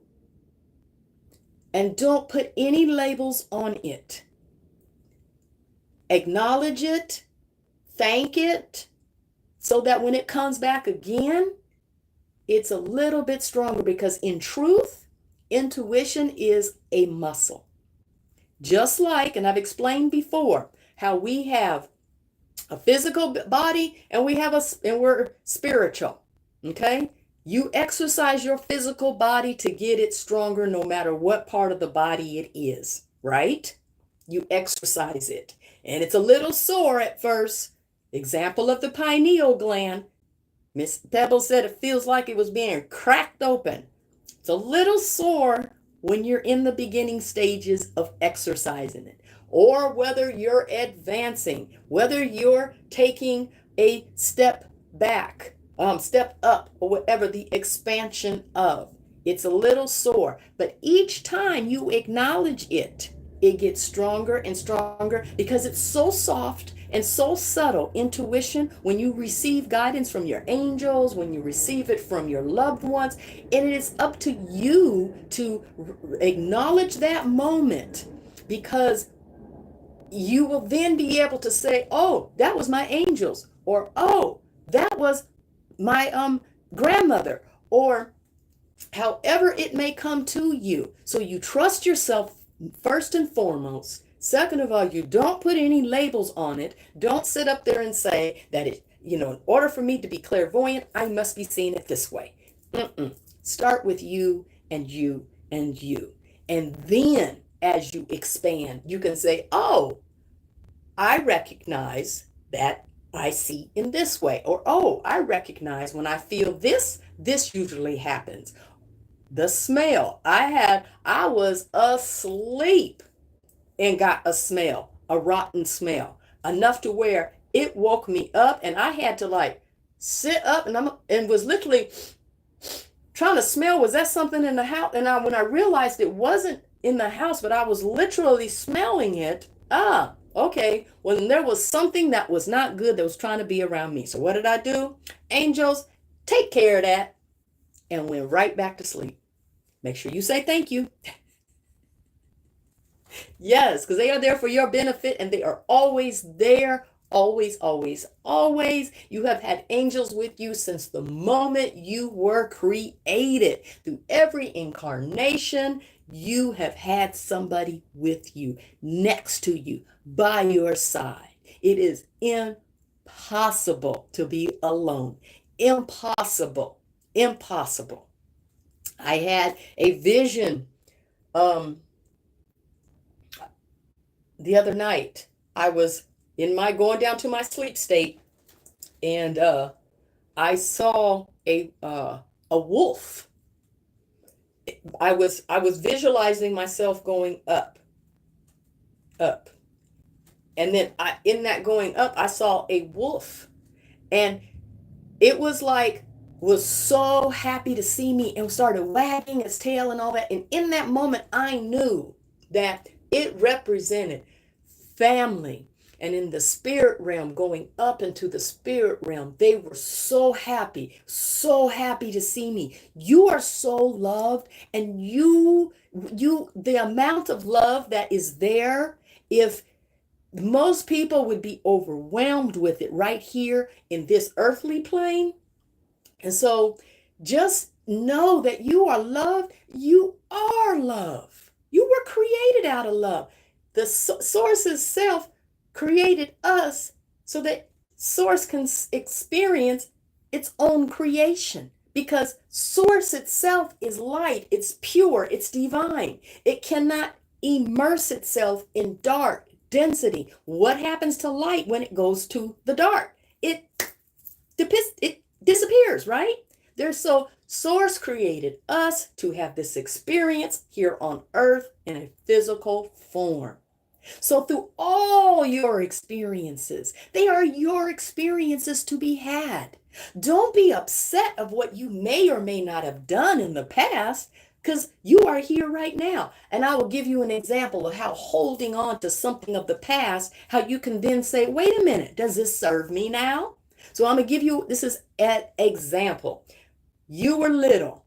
S1: And don't put any labels on it. Acknowledge it. Thank it. So that when it comes back again, it's a little bit stronger, because in truth, intuition is a muscle. Just like, and I've explained before, how we have a physical body and we're spiritual. Okay? You exercise your physical body to get it stronger no matter what part of the body it is, right? You exercise it. And it's a little sore at first. Example of the pineal gland. Miss Pebbles said it feels like it was being cracked open. It's a little sore when you're in the beginning stages of exercising it, or whether you're advancing, whether you're taking a step back step up, or whatever, the expansion of. It's a little sore, but each time you acknowledge it, it gets stronger and stronger because it's so soft and so subtle. Intuition, when you receive guidance from your angels, when you receive it from your loved ones, and it is up to you to acknowledge that moment, because you will then be able to say, oh, that was my angels, or oh, that was my grandmother, or however it may come to you. So you trust yourself first and foremost. Second of all, you don't put any labels on it. Don't sit up there and say that in order for me to be clairvoyant, I must be seeing it this way. Start with you and you and you. And then as you expand, you can say, oh, I recognize that I see in this way. Or, oh, I recognize when I feel this usually happens. The smell. I was asleep and got a smell, a rotten smell, enough to where it woke me up and I had to like sit up and was literally trying to smell, was that something in the house? And when I realized it wasn't in the house, but I was literally smelling it, okay, well, then there was something that was not good that was trying to be around me. So what did I do? Angels, take care of that, and went right back to sleep. Make sure you say thank you. Yes, because they are there for your benefit and they are always there. Always, always, always. You have had angels with you since the moment you were created. Through every incarnation, you have had somebody with you, next to you, by your side. It is impossible to be alone. Impossible. Impossible. I had a vision the other night. I was in my going down to my sleep state, and I saw a wolf. I was visualizing myself going up, up, and then in that going up, I saw a wolf, and it was so happy to see me and started wagging its tail and all that. And in that moment, I knew that it represented family. And in the spirit realm, going up into the spirit realm, they were so happy to see me. You are so loved, and the amount of love that is there, if most people would be overwhelmed with it right here in this earthly plane. And so just know that you are loved. You are love. You were created out of love. The source itself created us so that source can experience its own creation, because source itself is light. It's pure. It's divine. It cannot immerse itself in dark density. What happens to light when it goes to the dark? It disappears, right? So source created us to have this experience here on earth in a physical form. So through all your experiences, they are your experiences to be had. Don't be upset of what you may or may not have done in the past, because you are here right now. And I will give you an example of how holding on to something of the past, how you can then say, wait a minute, does this serve me now? So I'm going to give you, this is an example. You were little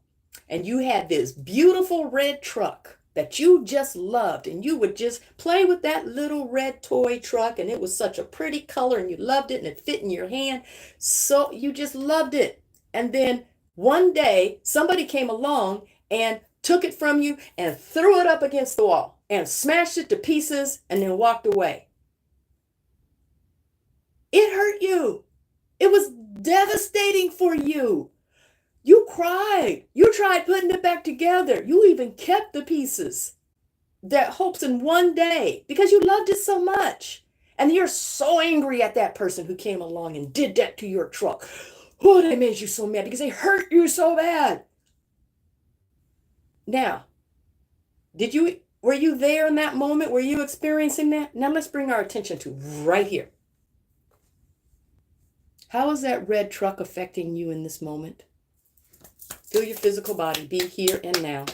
S1: and you had this beautiful red truck that you just loved, and you would just play with that little red toy truck, and it was such a pretty color and you loved it and it fit in your hand. So you just loved it. And then one day somebody came along and took it from you and threw it up against the wall and smashed it to pieces and then walked away. It hurt you. It was devastating for you. You cried. You tried putting it back together. You even kept the pieces, that hopes in one day, because you loved it so much. And you're so angry at that person who came along and did that to your truck. Oh, they made you so mad because they hurt you so bad. Now, were you there in that moment? Were you experiencing that? Now let's bring our attention to right here. How is that red truck affecting you in this moment? Feel your physical body. Be here and now.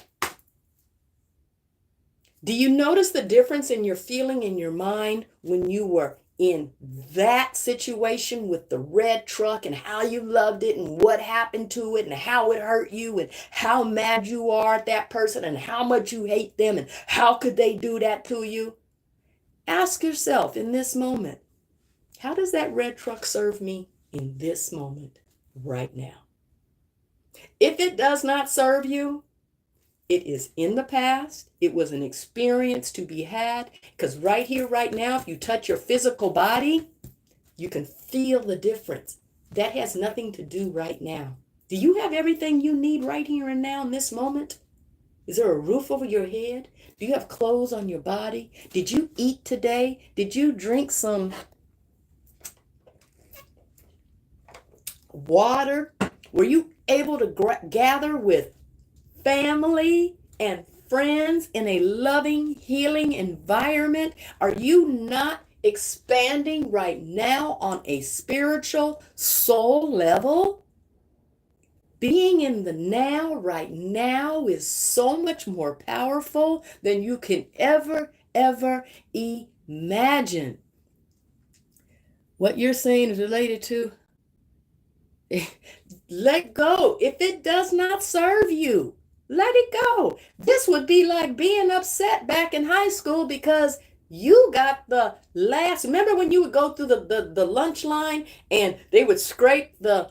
S1: Do you notice the difference in your feeling in your mind when you were in that situation with the red truck and how you loved it and what happened to it and how it hurt you and how mad you are at that person and how much you hate them and how could they do that to you? Ask yourself in this moment, how does that red truck serve me in this moment right now? If it does not serve you, it is in the past. It was an experience to be had. Because right here, right now, if you touch your physical body, you can feel the difference. That has nothing to do right now. Do you have everything you need right here and now in this moment? Is there a roof over your head? Do you have clothes on your body? Did you eat today? Did you drink some water? Were you able to gather with family and friends in a loving, healing environment? Are you not expanding right now on a spiritual soul level? Being in the now, right now, is so much more powerful than you can ever imagine. What you're saying is related to let go. If it does not serve you, let it go. This would be like being upset back in high school because you got the last. Remember when you would go through the lunch line and they would scrape the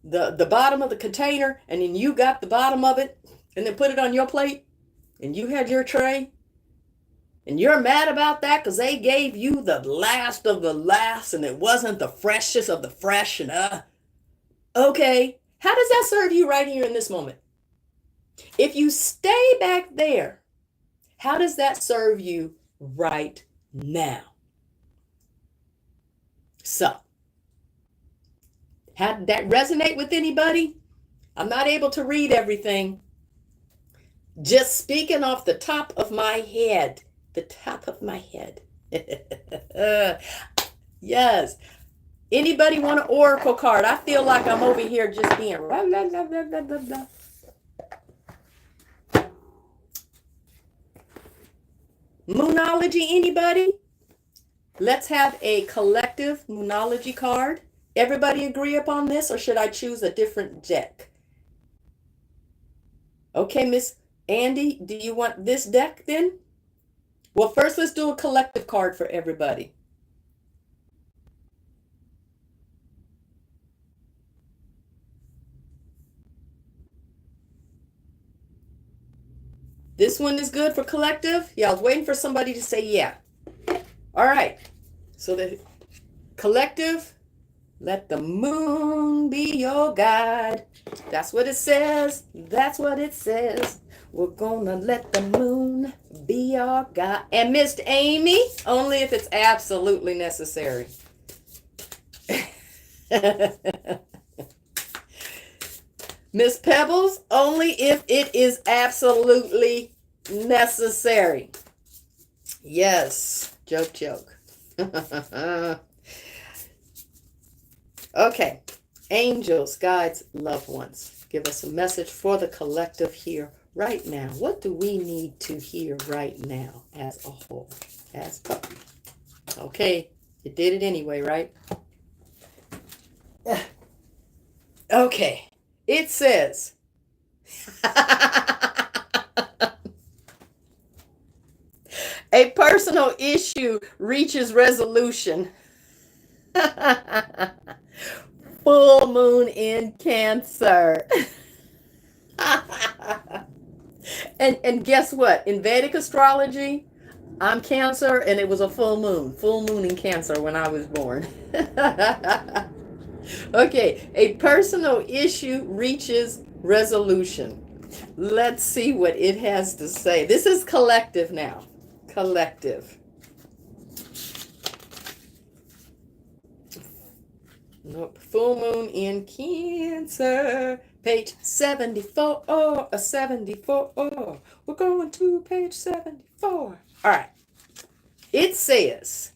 S1: bottom of the container and then you got the bottom of it and then put it on your plate and you had your tray and you're mad about that because they gave you the last of the last and it wasn't the freshest of the fresh and okay, how does that serve you right here in this moment? If you stay back there, how does that serve you right now? So, how did that resonate with anybody? I'm not able to read everything. Just speaking off the top of my head. The top of my head. Yes. Anybody want an oracle card? I feel like I'm over here just being blah, blah, blah, blah, blah, blah, blah. Moonology, anybody? Let's have a collective moonology card. Everybody agree upon this, or should I choose a different deck? Okay, Miss Andy, do you want this deck then? Well, first let's do a collective card for everybody. This one is good for collective? Yeah, I was waiting for somebody to say yeah. All right. So the collective, let the moon be your guide. That's what it says. That's what it says. We're gonna let the moon be our guide. And Miss Amy, only if it's absolutely necessary. Miss Pebbles, only if it is absolutely necessary. Yes, joke. Okay, angels, guides, loved ones, give us a message for the collective here right now. What do we need to hear right now as a whole? Okay, you did it anyway, right? Okay, it says, a personal issue reaches resolution. Full moon in Cancer. And guess what? In Vedic astrology, I'm Cancer, and it was a full moon in Cancer when I was born. Okay, a personal issue reaches resolution. Let's see what it has to say. This is collective now. Collective. Nope. Full moon in Cancer. Page 74. 74. We're going to page 74. All right. It says,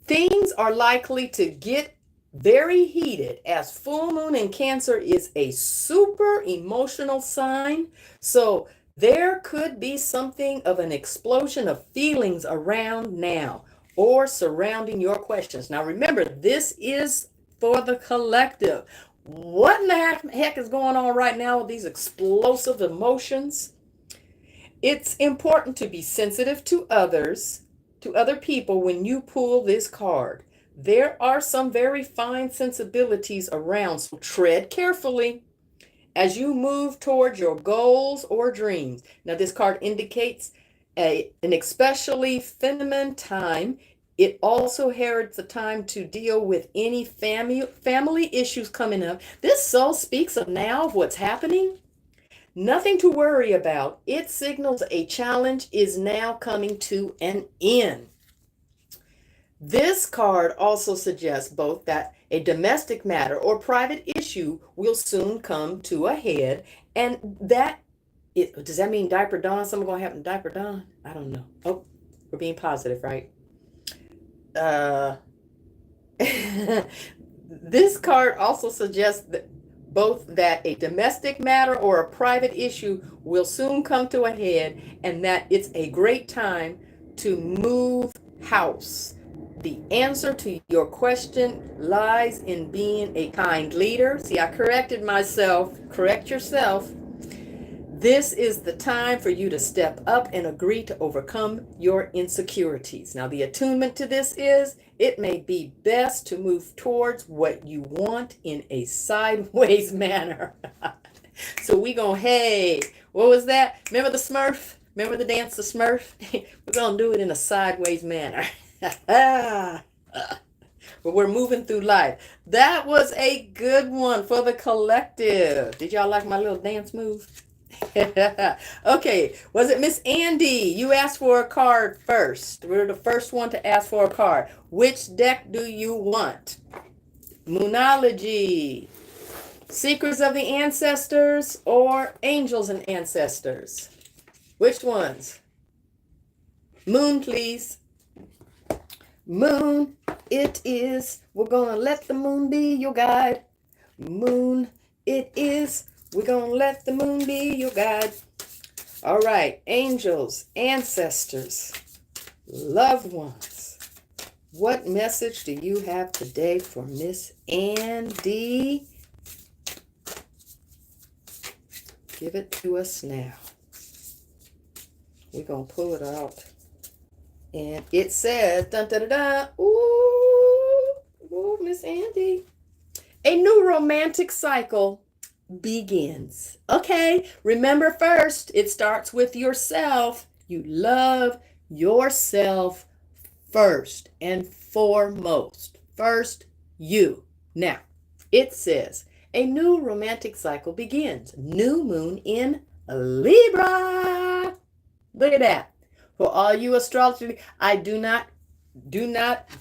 S1: things are likely to get very heated, as full moon in Cancer is a super emotional sign. So there could be something of an explosion of feelings around now or surrounding your questions. Now remember, this is for the collective. What in the heck is going on right now with these explosive emotions? It's important to be sensitive to others, to other people when you pull this card. There are some very fine sensibilities around, so tread carefully as you move towards your goals or dreams. Now, this card indicates an especially feminine time. It also heralds the time to deal with any family issues coming up. This so speaks of now of what's happening. Nothing to worry about. It signals a challenge is now coming to an end. This card also suggests both that a domestic matter or private issue will soon come to a head, and does that mean diaper dawn? Something going to happen diaper dawn? I don't know. Oh, we're being positive, right? This card also suggests that both that a domestic matter or a private issue will soon come to a head, and that it's a great time to move house. The answer to your question lies in being a kind leader. See, I corrected myself. Correct yourself. This is the time for you to step up and agree to overcome your insecurities. Now, the attunement to this is it may be best to move towards what you want in a sideways manner. So we gonna, hey, what was that? Remember the Smurf? Remember the dance, the Smurf? We're gonna do it in a sideways manner. But we're moving through life. That was a good one for the collective. Did y'all like my little dance move? Okay, was it Miss Andy? You asked for a card first. We're the first one to ask for a card. Which deck do you want? Moonology, Secrets of the Ancestors, or Angels and Ancestors? Which ones? Moon, please. Moon, it is. We're gonna let the moon be your guide. Moon, it is. We're gonna let the moon be your guide. All right, angels, ancestors, loved ones. What message do you have today for Miss Andy? Give it to us now. We're gonna pull it out. And it says, dun da da da, ooh, Miss Andy. A new romantic cycle begins. Okay, remember first, it starts with yourself. You love yourself first and foremost. First, you. Now, it says, a new romantic cycle begins. New moon in Libra. Look at that. For all you astrology, I do not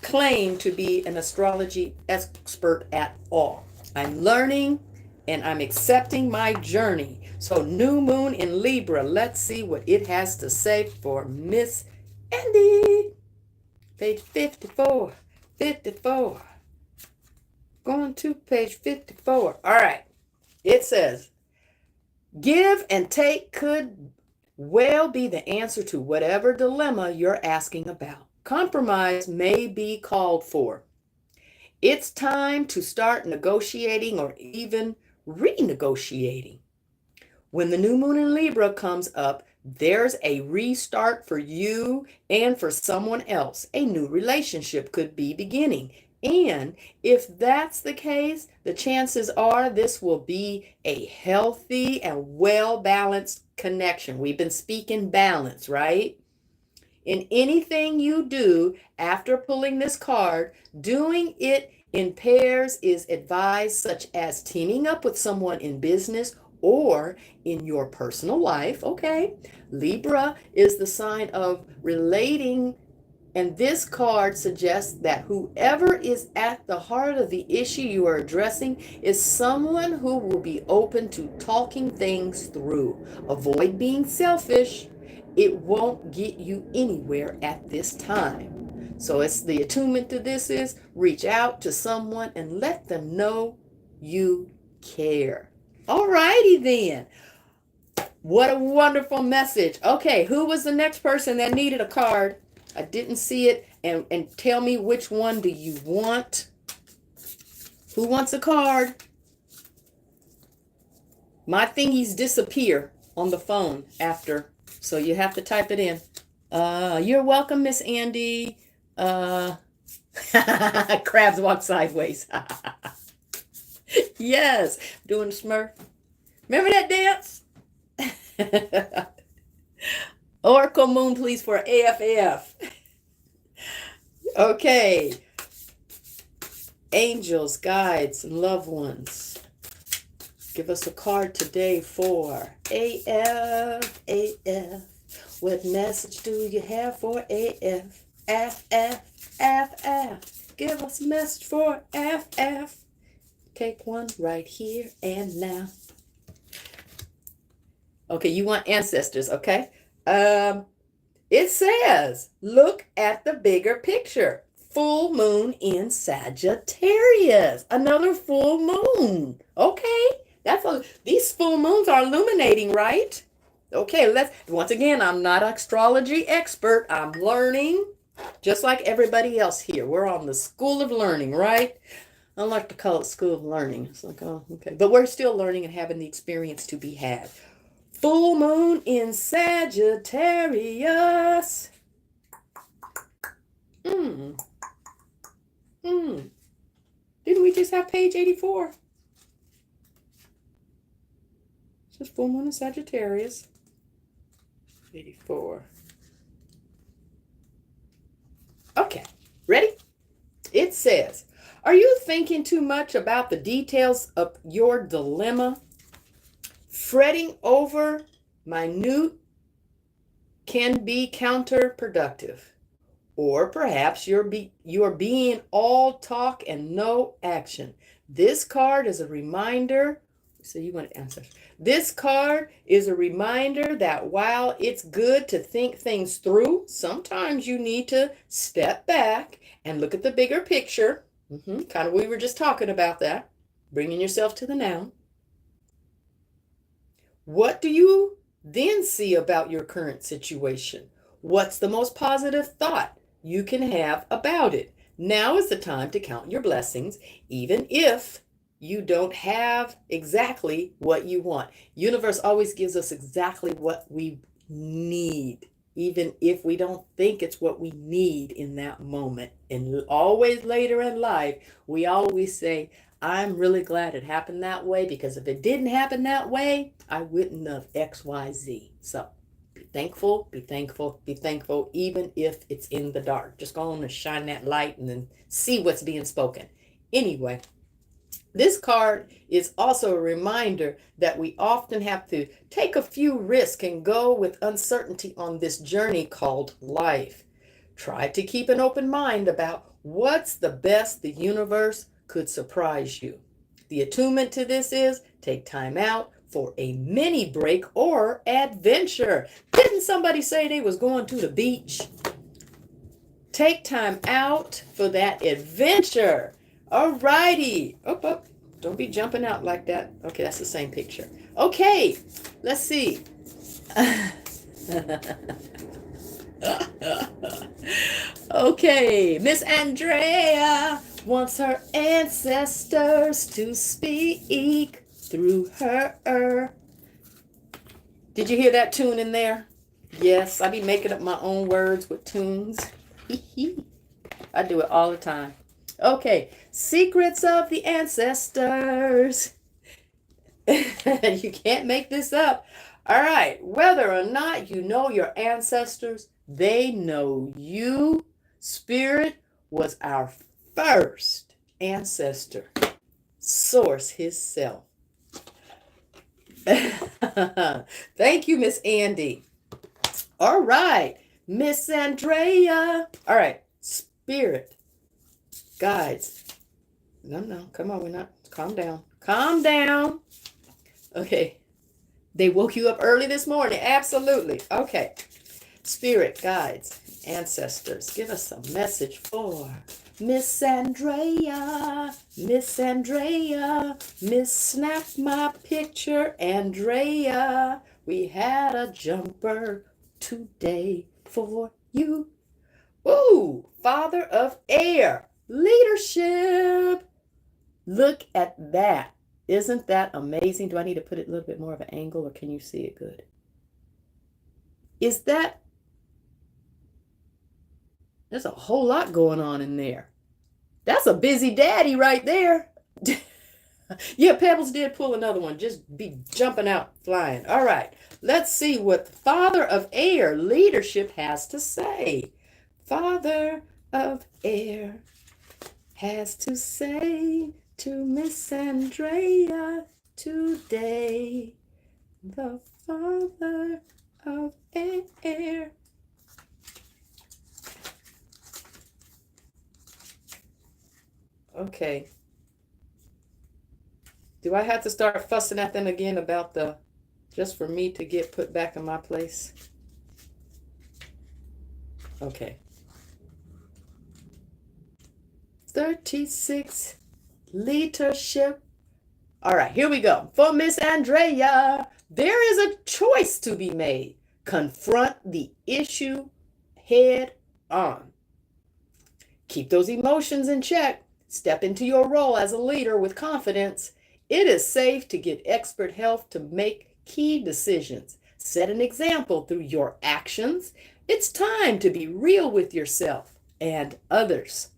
S1: claim to be an astrology expert at all. I'm learning and I'm accepting my journey. So new moon in Libra, let's see what it has to say for Miss Andy. Page 54, 54. Going to page 54. All right. It says, give and take could well be the answer to whatever dilemma you're asking about. Compromise may be called for. It's time to start negotiating or even renegotiating. When the new moon in Libra comes up, there's a restart for you and for someone else. A new relationship could be beginning. And if that's the case, the chances are this will be a healthy and well-balanced connection. We've been speaking balance, right? In anything you do after pulling this card, doing it in pairs is advised, such as teaming up with someone in business or in your personal life. Okay, Libra is the sign of relating, and this card suggests that whoever is at the heart of the issue you are addressing is someone who will be open to talking things through. Avoid being selfish. It won't get you anywhere at this time. So it's the attunement to this is reach out to someone and let them know you care. All righty then. What a wonderful message. Okay, who was the next person that needed a card? I didn't see it. And tell me, which one do you want? Who wants a card? My thingies disappear on the phone after, so you have to type it in. You're welcome, Miss Andy. Crabs walk sideways. Yes, doing the Smurf. Remember that dance? Oracle Moon, please, for AFF. Okay. Angels, guides, and loved ones. Give us a card today for AF. AF. What message do you have for AF? F. Give us a message for FF. Take one right here and now. Okay, you want ancestors, okay? It says, look at the bigger picture. Full moon in Sagittarius. Another full moon. Okay, these full moons are illuminating, right? Okay, once again, I'm not an astrology expert. I'm learning just like everybody else here. We're on the school of learning, right? I don't like to call it school of learning. It's like, oh, okay. But we're still learning and having the experience to be had. Full moon in Sagittarius. Didn't we just have page 84? It says full moon in Sagittarius. 84. Okay, ready? It says, are you thinking too much about the details of your dilemma? Fretting over minute can be counterproductive. Or perhaps you're being all talk and no action. This card is a reminder. So you want to answer. This card is a reminder that while it's good to think things through, sometimes you need to step back and look at the bigger picture. Kind of, we were just talking about that. Bringing yourself to the now. What do you then see about your current situation? What's the most positive thought you can have about it? Now is the time to count your blessings, even if you don't have exactly what you want. Universe always gives us exactly what we need, even if we don't think it's what we need in that moment. And always later in life, we always say, I'm really glad it happened that way, because if it didn't happen that way, I wouldn't have XYZ. So be thankful, be thankful, be thankful, even if it's in the dark. Just go on and shine that light and then see what's being spoken. Anyway, this card is also a reminder that we often have to take a few risks and go with uncertainty on this journey called life. Try to keep an open mind about what's the best the universe could surprise you. The attunement to this is take time out for a mini break or adventure. Didn't somebody say they was going to the beach? Take time out for that adventure. All righty. Oh, don't be jumping out like that. Okay, that's the same picture. Okay, let's see. Okay, Miss Andrea wants her ancestors to speak through her. Did you hear that tune in there? Yes, I be making up my own words with tunes. I do it all the time. Okay, secrets of the ancestors. You can't make this up. All right, whether or not you know your ancestors, they know you. Spirit was our first ancestor, source himself. Thank you, Miss Andy. All right, Miss Andrea. All right, Spirit, guides. No, come on, we're not. Calm down. Calm down. Okay. They woke you up early this morning. Absolutely. Okay. Spirit, guides, Ancestors, give us a message for Miss Andrea. Miss Andrea. Miss Snap My Picture Andrea. We had a jumper today for you. Ooh, Father of Air. Leadership. Look at that. Isn't that amazing? Do I need to put it a little bit more of an angle, or can you see it good? Is that... There's a whole lot going on in there. That's a busy daddy right there. Yeah, Pebbles did pull another one. Just be jumping out, flying. All right, let's see what the Father of Air leadership has to say. Father of Air has to say to Miss Andrea today. The Father of Air. Okay. Do I have to start fussing at them again about the, just for me to get put back in my place? Okay. 36 leadership. All right, here we go. For Miss Andrea, there is a choice to be made. Confront the issue head on. Keep those emotions in check. Step into your role as a leader with confidence. It is safe to get expert help to make key decisions. Set an example through your actions. It's time to be real with yourself and others.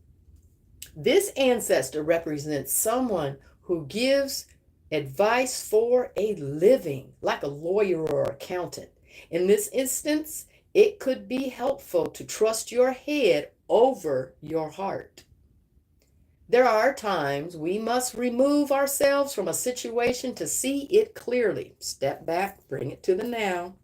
S1: This ancestor represents someone who gives advice for a living, like a lawyer or accountant. In this instance, it could be helpful to trust your head over your heart. There are times we must remove ourselves from a situation to see it clearly. Step back, bring it to the now.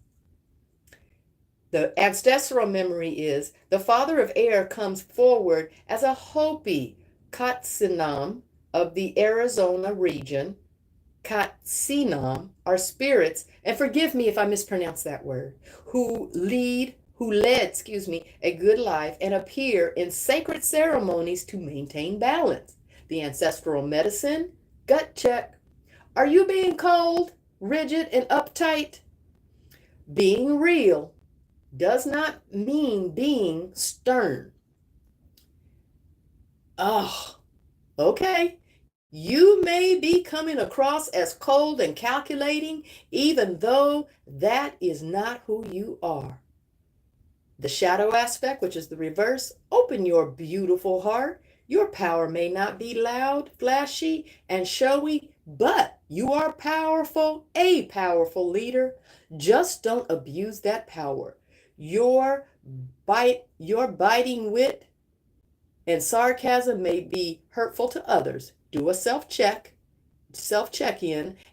S1: The ancestral memory is the Father of Air comes forward as a Hopi Katsinam of the Arizona region. Katsinam are spirits, and forgive me if I mispronounce that word, who led, a good life and appear in sacred ceremonies to maintain balance. The ancestral medicine, gut check. Are you being cold, rigid, and uptight? Being real does not mean being stern. Oh, okay. You may be coming across as cold and calculating, even though that is not who you are. The shadow aspect, which is the reverse, open your beautiful heart. Your power may not be loud, flashy, and showy, but you are powerful, a powerful leader. Just don't abuse that power. Your biting wit and sarcasm may be hurtful to others. Do a self-check-in,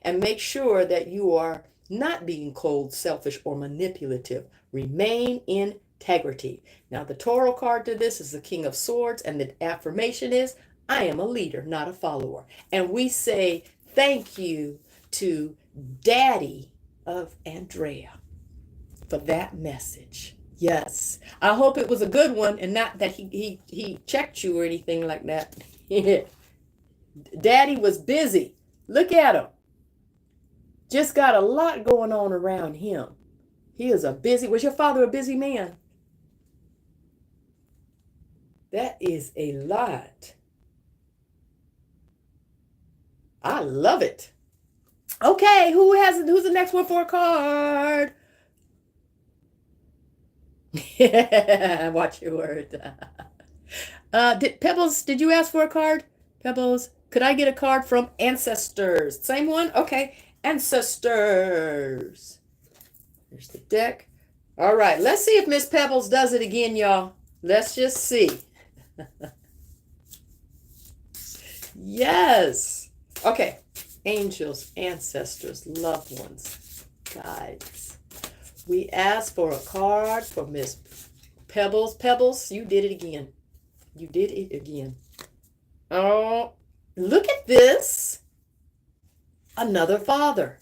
S1: and make sure that you are not being cold, selfish, or manipulative. Remain in integrity. Now, the Toro card to this is the King of Swords, and the affirmation is, I am a leader, not a follower. And we say thank you to Daddy of Andrea for that message. Yes, I hope it was a good one and not that he checked you or anything like that. Daddy was busy. Look at him. Just got a lot going on around him. He is a busy, was your father a busy man? That is a lot. I love it. Okay, who's the next one for a card? Watch your word. Pebbles, did you ask for a card? Pebbles, could I get a card from Ancestors? Same one? Okay. Ancestors. Here's the deck. All right, let's see if Miss Pebbles does it again, y'all. Let's just see. Yes. Okay. Angels, ancestors, loved ones, guides. We asked for a card for Miss Pebbles. Pebbles, you did it again. You did it again. Oh, look at this. Another father.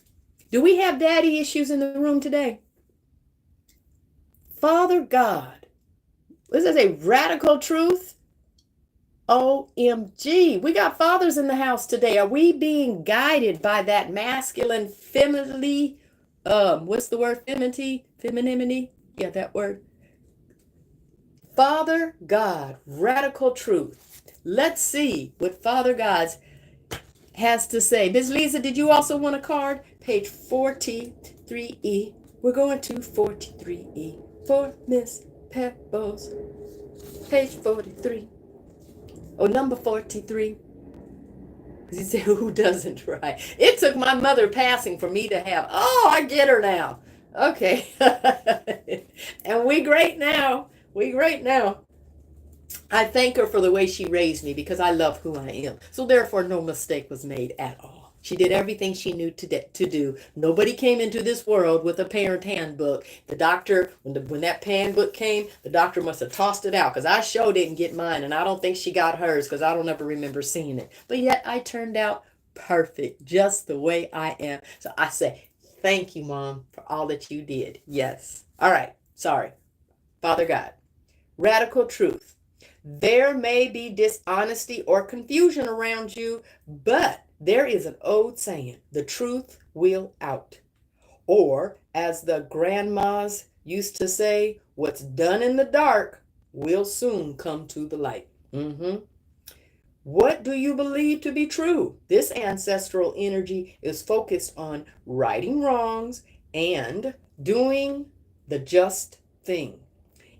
S1: Do we have daddy issues in the room today? Father God. What does it say? Radical truth? OMG. We got fathers in the house today. Are we being guided by that masculine femininity? What's the word? Femininity? Femininity? Yeah, that word. Father God, radical truth. Let's see what Father God has to say. Ms. Lisa, did you also want a card? Page 43E. We're going to 43E for Miss Pebbles. Page 43. Oh, number 43. You say, who doesn't, right? It took my mother passing for me to have. Oh, I get her now. Okay. And we great now. We great now. I thank her for the way she raised me because I love who I am. So therefore, no mistake was made at all. She did everything she knew to do. Nobody came into this world with a parent handbook. The doctor, when that handbook came, the doctor must have tossed it out because I sure didn't get mine, and I don't think she got hers because I don't ever remember seeing it. But yet I turned out perfect, just the way I am. So I say, thank you, Mom, for all that you did. Yes. All right. Sorry. Father God, radical truth. There may be dishonesty or confusion around you, but there is an old saying, the truth will out. Or, as the grandmas used to say, what's done in the dark will soon come to the light. What do you believe to be true? This ancestral energy is focused on righting wrongs and doing the just thing.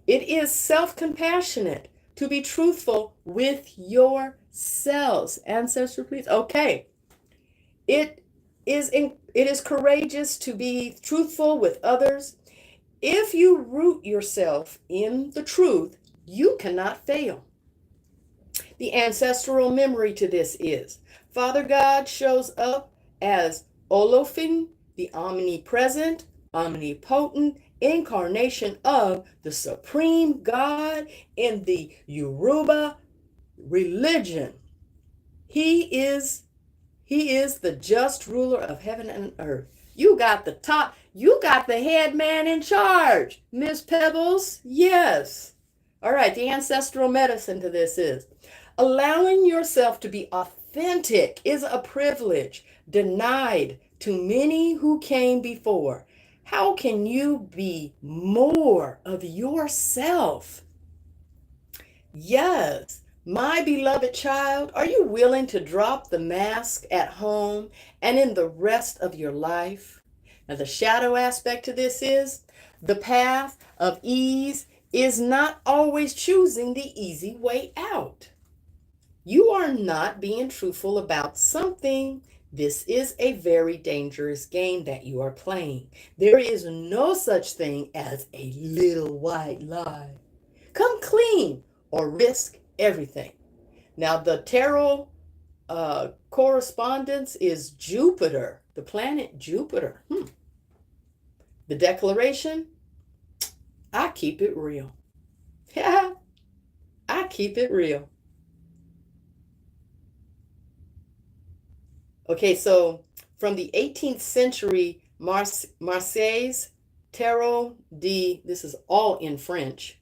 S1: It is self-compassionate to be truthful with yourselves. Ancestor, please. Okay. It is courageous to be truthful with others. If you root yourself in the truth, you cannot fail. The ancestral memory to this is Father God shows up as Olofin, the omnipresent, omnipotent incarnation of the supreme God in the Yoruba religion. He is the just ruler of heaven and earth. You got the head man in charge, Miss Pebbles. Yes. All right, the ancestral medicine to this is allowing yourself to be authentic is a privilege denied to many who came before. How can you be more of yourself? Yes, my beloved child, are you willing to drop the mask at home and in the rest of your life? Now, the shadow aspect to this is the path of ease is not always choosing the easy way out. You are not being truthful about something. This is a very dangerous game that you are playing. There is no such thing as a little white lie. Come clean or risk everything. Now, the tarot correspondence is Jupiter, the planet Jupiter. The declaration, I keep it real. Yeah, I keep it real. Okay, so from the 18th century Marseille's Tarot this is all in French,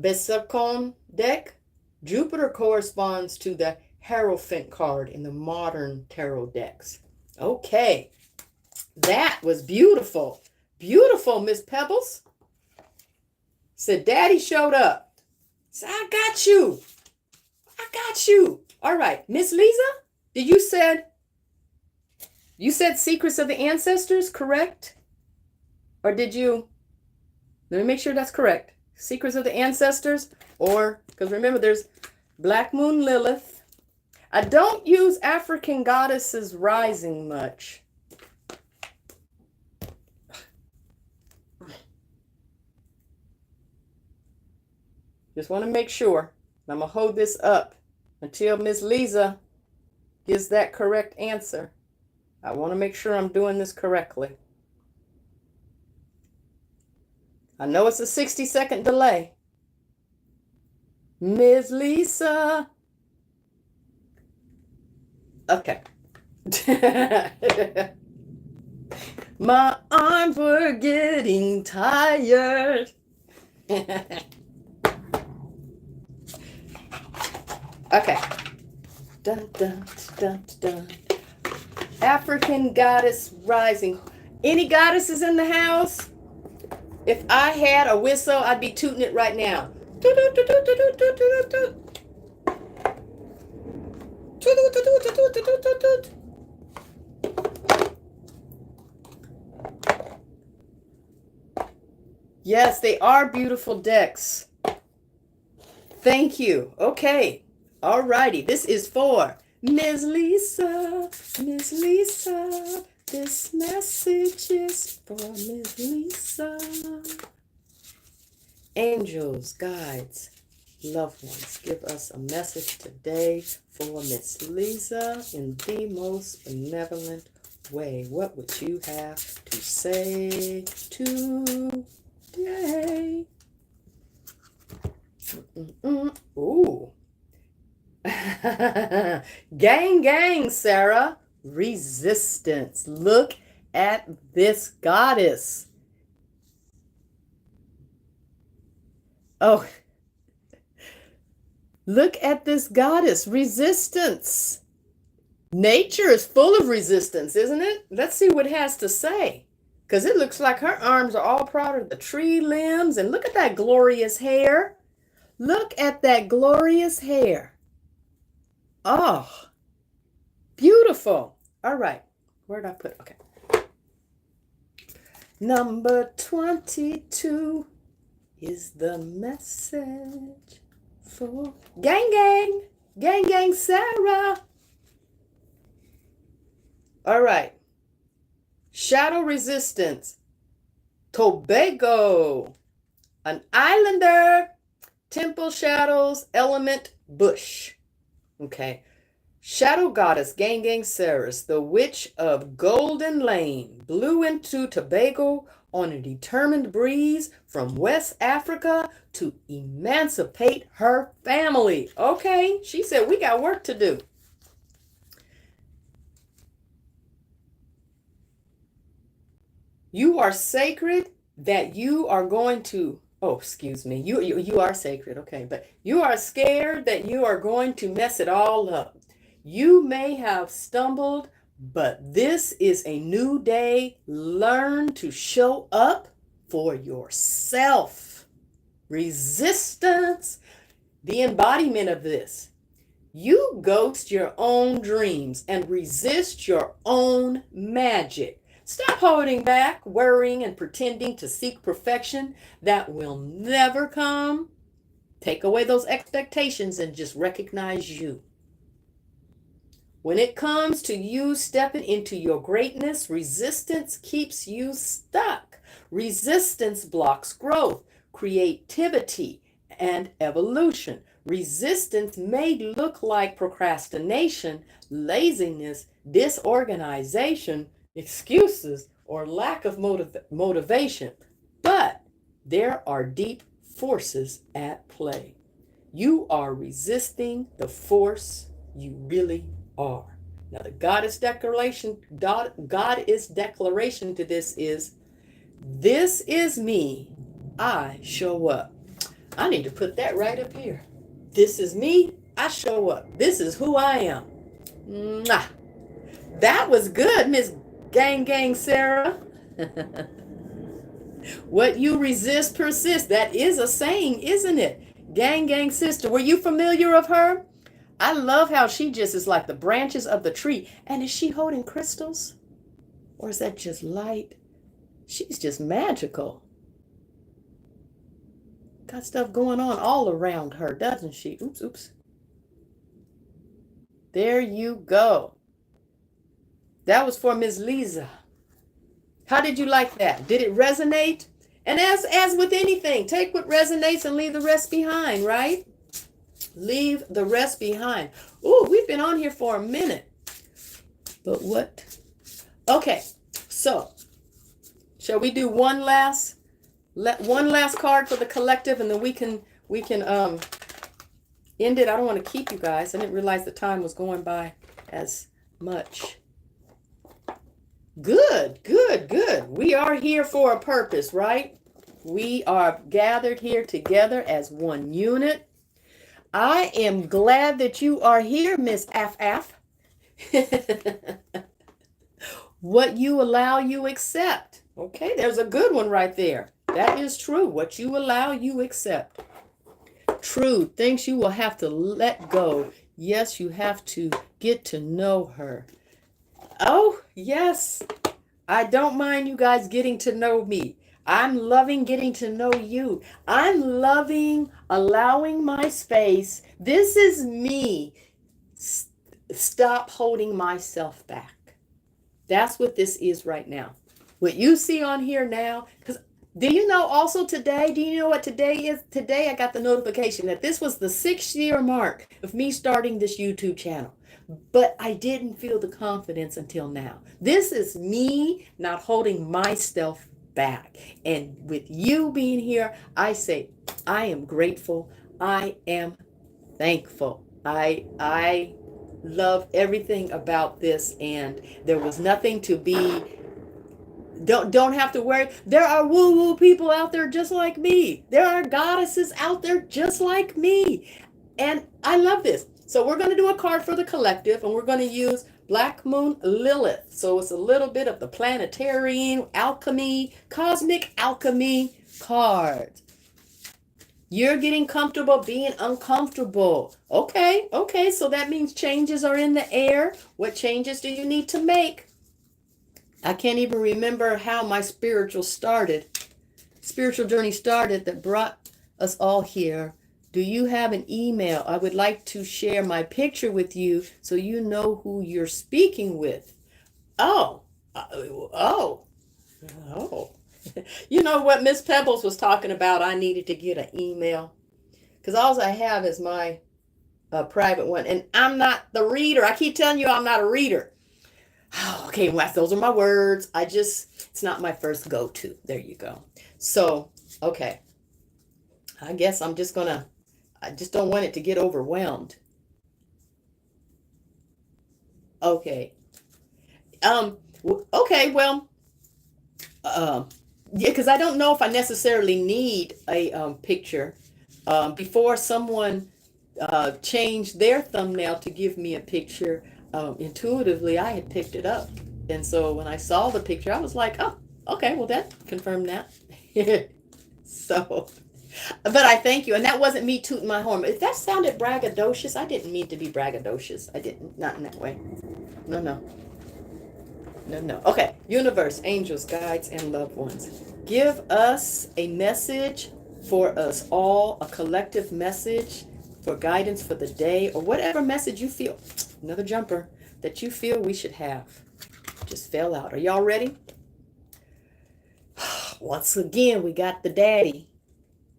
S1: Besicon deck, Jupiter corresponds to the Hierophant card in the modern tarot decks. Okay, that was beautiful. Beautiful, Miss Pebbles. Said, Daddy showed up. Said, I got you. I got you. All right, Miss Lisa, you said Secrets of the Ancestors, correct? Or did you, let me make sure that's correct. Secrets of the Ancestors, or, because remember there's Black Moon Lilith. I don't use African Goddesses Rising much. Just want to make sure. I'm going to hold this up until Miss Lisa gives that correct answer. I want to make sure I'm doing this correctly. I know it's a 60-second delay. Miss Lisa. Okay. My arms were getting tired. Okay. Dun, dun, dun, dun. African goddess rising. Any goddesses in the house? If I had a whistle, I'd be tooting it right now. Yes, they are beautiful decks. Thank you. Okay. All righty. This is for Ms. Lisa. Ms. Lisa. This message is for Ms. Lisa. Angels, guides, loved ones, give us a message today for Miss Lisa in the most benevolent way. What would you have to say today? Ooh. Gang, gang, Sarah. Resistance. Look at this goddess. Oh, look at this goddess. Resistance. Nature is full of resistance, isn't it? Let's see what it has to say. Because it looks like her arms are all proud of the tree limbs. And look at that glorious hair. Look at that glorious hair. Oh, beautiful. All right. Where did I put it? Okay. Number 22 is the message for gang, gang. Gang, gang, Sarah. All right. Shadow resistance. Tobago. An islander. Temple shadows. Element bush. Okay. Shadow goddess, gang, gang, Ceres, the witch of Golden Lane, blew into Tobago on a determined breeze from West Africa to emancipate her family. Okay, she said, we got work to do. You are sacred that you are going to, oh, excuse me, you are sacred, okay, but you are scared that you are going to mess it all up. You may have stumbled, but this is a new day. Learn to show up for yourself. Resistance, the embodiment of this. You ghost your own dreams and resist your own magic. Stop holding back, worrying, and pretending to seek perfection that will never come. Take away those expectations and just recognize you. When it comes to you stepping into your greatness, resistance keeps you stuck. Resistance blocks growth, creativity, and evolution. Resistance may look like procrastination, laziness, disorganization, excuses, or lack of motivation, but there are deep forces at play. You are resisting the force you really are. Now the goddess declaration to this is me. I show up. I need to put that right up here. This is me. I show up. This is who I am. Mwah. That was good, Miss Gang Gang Sarah. What you resist persists. That is a saying, isn't it? Gang Gang sister. Were you familiar of her? I love how she just is like the branches of the tree. And is she holding crystals? Or is that just light? She's just magical. Got stuff going on all around her, doesn't she? Oops. There you go. That was for Ms. Lisa. How did you like that? Did it resonate? And as with anything, take what resonates and leave the rest behind, right? Leave the rest behind. Ooh, we've been on here for a minute. But what? Okay, so shall we do one last card for the collective, and then we can end it. I don't want to keep you guys. I didn't realize the time was going by as much. Good. We are here for a purpose, right? We are gathered here together as one unit. I am glad that you are here, Miss Af. What you allow, you accept. Okay, there's a good one right there. That is true. What you allow, you accept. True. Things you will have to let go. Yes, you have to get to know her. Oh, yes. I don't mind you guys getting to know me. I'm loving getting to know you. I'm loving allowing my space. This is me. Stop holding myself back. That's what this is right now. What you see on here now, because do you know also today, do you know what today is? Today I got the notification that this was the 6-year mark of me starting this YouTube channel. But I didn't feel the confidence until now. This is me not holding myself back. And with you being here, I say, I am grateful. I am thankful. I love everything about this, and there was nothing to be. Don't have to worry. There are woo-woo people out there just like me. There are goddesses out there just like me. And I love this. So we're going to do a card for the collective, and we're going to use Black Moon Lilith. So it's a little bit of the planetary alchemy, cosmic alchemy card. You're getting comfortable being uncomfortable. Okay. So that means changes are in the air. What changes do you need to make? I can't even remember how my spiritual journey started that brought us all here. Do you have an email? I would like to share my picture with you so you know who you're speaking with. Oh. You know what Miss Pebbles was talking about? I needed to get an email. Because all I have is my private one. And I'm not the reader. I keep telling you I'm not a reader. Okay, well, those are my words. It's not my first go-to. There you go. So, okay. I guess I just don't want it to get overwhelmed. Okay. Okay, well, yeah, because I don't know if I necessarily need a picture. Before someone changed their thumbnail to give me a picture, intuitively I had picked it up. And so when I saw the picture, I was like, oh, okay, well, that confirmed that. So, but I thank you. And that wasn't me tooting my horn. If that sounded braggadocious, I didn't mean to be braggadocious. I didn't, not in that way. No. Okay, universe, angels, guides, and loved ones. Give us a message for us all, a collective message for guidance for the day, or whatever message you feel, another jumper, that you feel we should have. Just fell out. Are y'all ready? Once again, we got the daddy,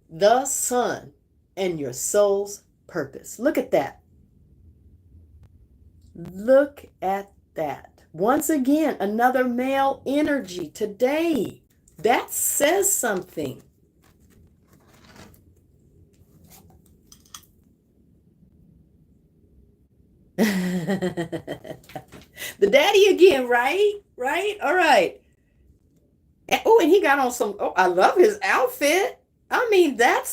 S1: the sun, and your soul's purpose. Look at that. Look at that. Once again, another male energy today. That says something. The daddy again, right? All right. Oh, and he got on some, oh, I love his outfit. I mean, that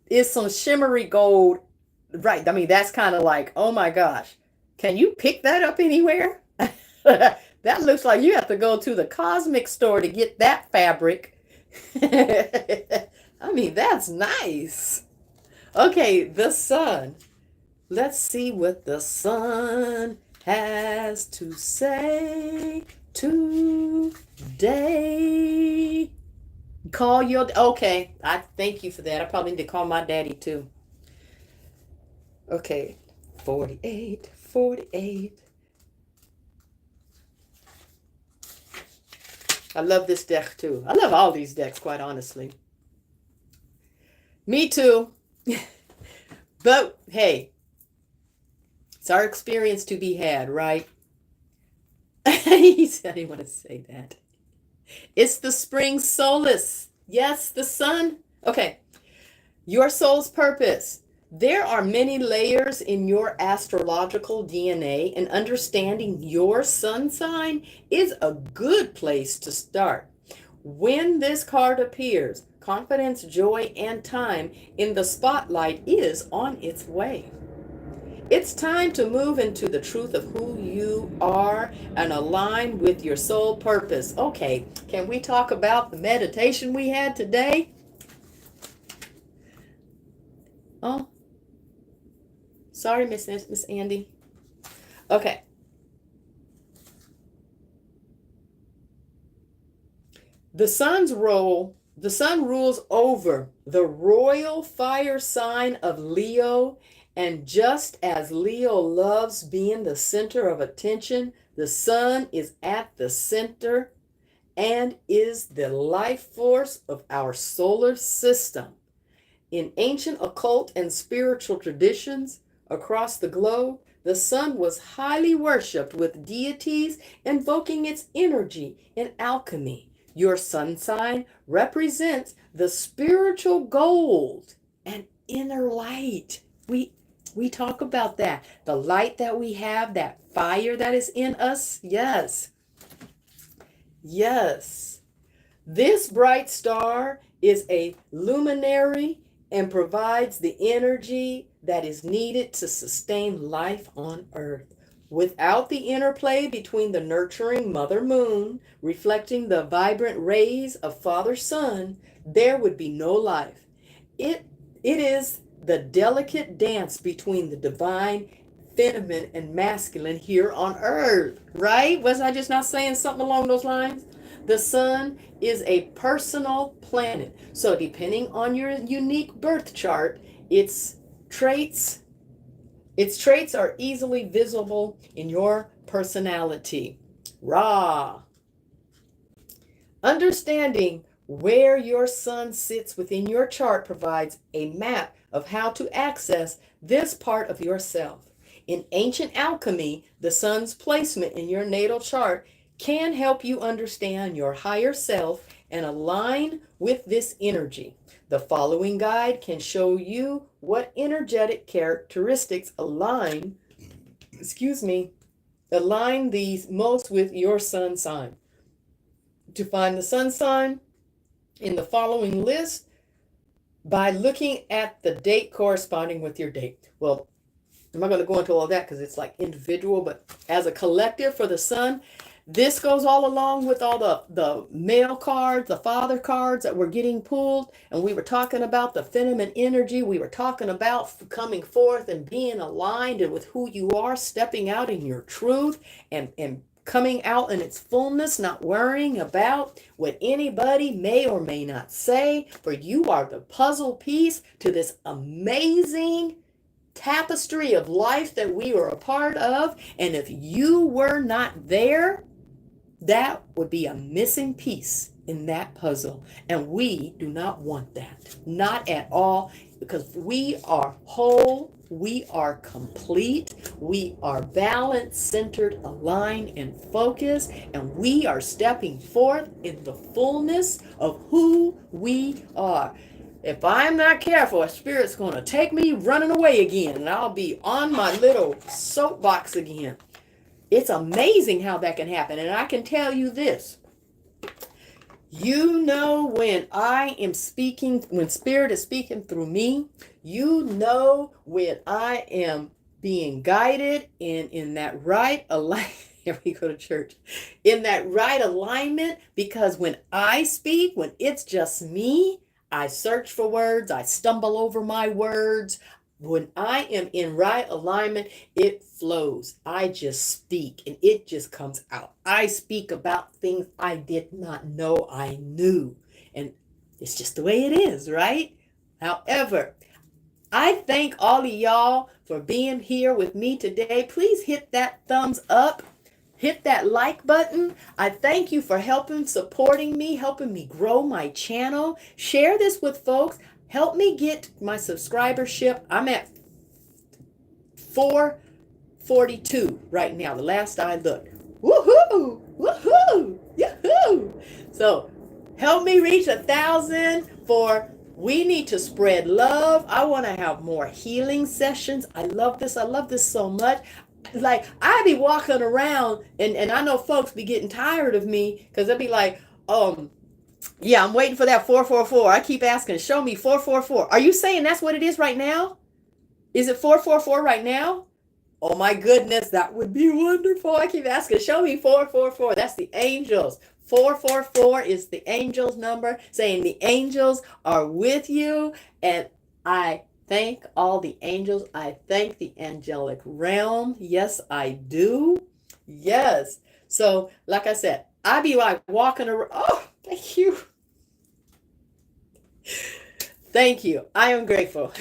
S1: is some shimmery gold. Right. I mean, that's kind of like, oh my gosh. Can you pick that up anywhere? That looks like you have to go to the cosmic store to get that fabric. I mean, that's nice. Okay, the sun. Let's see what the sun has to say today. Call your, okay, I thank you for that. I probably need to call my daddy too. Okay, 48. I love this deck too. I love all these decks, quite honestly. Me too. But hey, it's our experience to be had, right? He said he want to say that. It's the spring solace. Yes, the sun. Okay. Your soul's purpose. There are many layers in your astrological DNA, and understanding your sun sign is a good place to start. When this card appears, confidence, joy, and time in the spotlight is on its way. It's time to move into the truth of who you are and align with your soul purpose. Okay, can we talk about the meditation we had today? Oh, sorry, Miss Andy. Okay. The sun rules over the royal fire sign of Leo, and just as Leo loves being the center of attention, the sun is at the center and is the life force of our solar system. In ancient occult and spiritual traditions across the globe, the sun was highly worshipped, with deities invoking its energy in alchemy. Your sun sign represents the spiritual gold and inner light. We talk about that. The light that we have, that fire that is in us. Yes. Yes. This bright star is a luminary and provides the energy that is needed to sustain life on Earth. Without the interplay between the nurturing Mother Moon, reflecting the vibrant rays of Father Sun, there would be no life. It is the delicate dance between the divine, feminine, and masculine here on Earth, right? Was I just not saying something along those lines? The sun is a personal planet. So depending on your unique birth chart, its traits are easily visible in your personality. Ra. Understanding where your sun sits within your chart provides a map of how to access this part of yourself. In ancient alchemy, the sun's placement in your natal chart can help you understand your higher self and align with this energy. The following guide can show you what energetic characteristics align these most with your sun sign. To find the sun sign in the following list by looking at the date corresponding with your date. Well, I'm not going to go into all that because it's like individual, but as a collective for the sun, this goes all along with all the male cards, the father cards that were getting pulled. And we were talking about the feminine energy. We were talking about coming forth and being aligned and with who you are, stepping out in your truth and coming out in its fullness, not worrying about what anybody may or may not say. For you are the puzzle piece to this amazing tapestry of life that we are a part of. And if you were not there, that would be a missing piece in that puzzle. And we do not want that. Not at all. Because we are whole. We are complete. We are balanced, centered, aligned, and focused. And we are stepping forth in the fullness of who we are. If I'm not careful, a spirit's going to take me running away again. And I'll be on my little soapbox again. It's amazing how that can happen. And I can tell you this. You know when I am speaking, when Spirit is speaking through me, you know when I am being guided in that right alignment. Here we go to church. In that right alignment, because when I speak, when it's just me, I search for words, I stumble over my words. When I am in right alignment, it flows. I just speak and it just comes out. I speak about things I did not know I knew. And it's just the way it is, right? However, I thank all of y'all for being here with me today. Please hit that thumbs up. Hit that like button. I thank you for supporting me, helping me grow my channel. Share this with folks. Help me get my subscribership. I'm at 442 right now, the last I looked. Woohoo! Woohoo! Yahoo! So help me reach 1,000 we need to spread love. I want to have more healing sessions. I love this. I love this so much. Like, I be walking around and I know folks be getting tired of me because they'll be like, Yeah, I'm waiting for that 444. I keep asking, show me 444. Are you saying that's what it is right now? Is it 444 right now? Oh my goodness, that would be wonderful. I keep asking, show me 444. That's the angels. 444 is the angels number, saying the angels are with you. And I thank all the angels. I thank the angelic realm. Yes, I do. Yes. So, like I said, I be like walking around. Oh, thank you. Thank you. I am grateful.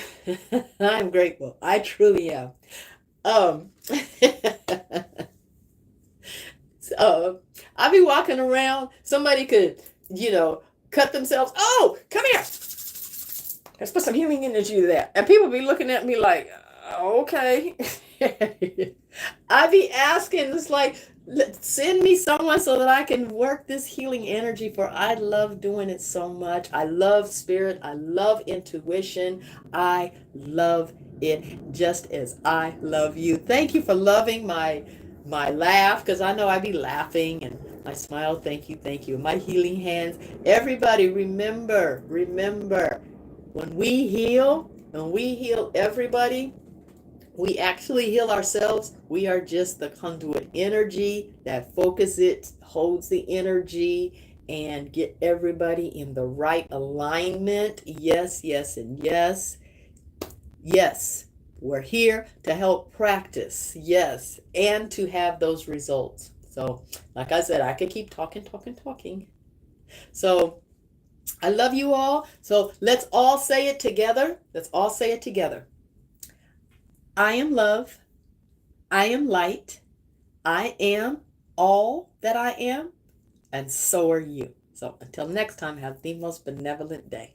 S1: I am grateful. I truly am. Um, so I be walking around. Somebody could, you know, cut themselves. Oh, come here. Let's put some healing energy to that. And people be looking at me like, okay. I be asking, it's like, send me someone so that I can work this healing energy, for I love doing it so much. I love spirit. I love intuition. I love it just as I love you. Thank you for loving my laugh, because I know I be laughing, and my smile. Thank you, thank you. My healing hands. Everybody, remember, when we heal everybody, we actually heal ourselves. We are just the conduit energy that focuses it, holds the energy, and get everybody in the right alignment. Yes, yes, and yes. Yes, we're here to help practice. Yes, and to have those results. So, like I said, I could keep talking. So, I love you all. So, let's all say it together. Let's all say it together. I am love. I am light. I am all that I am, and so are you. So until next time, have the most benevolent day.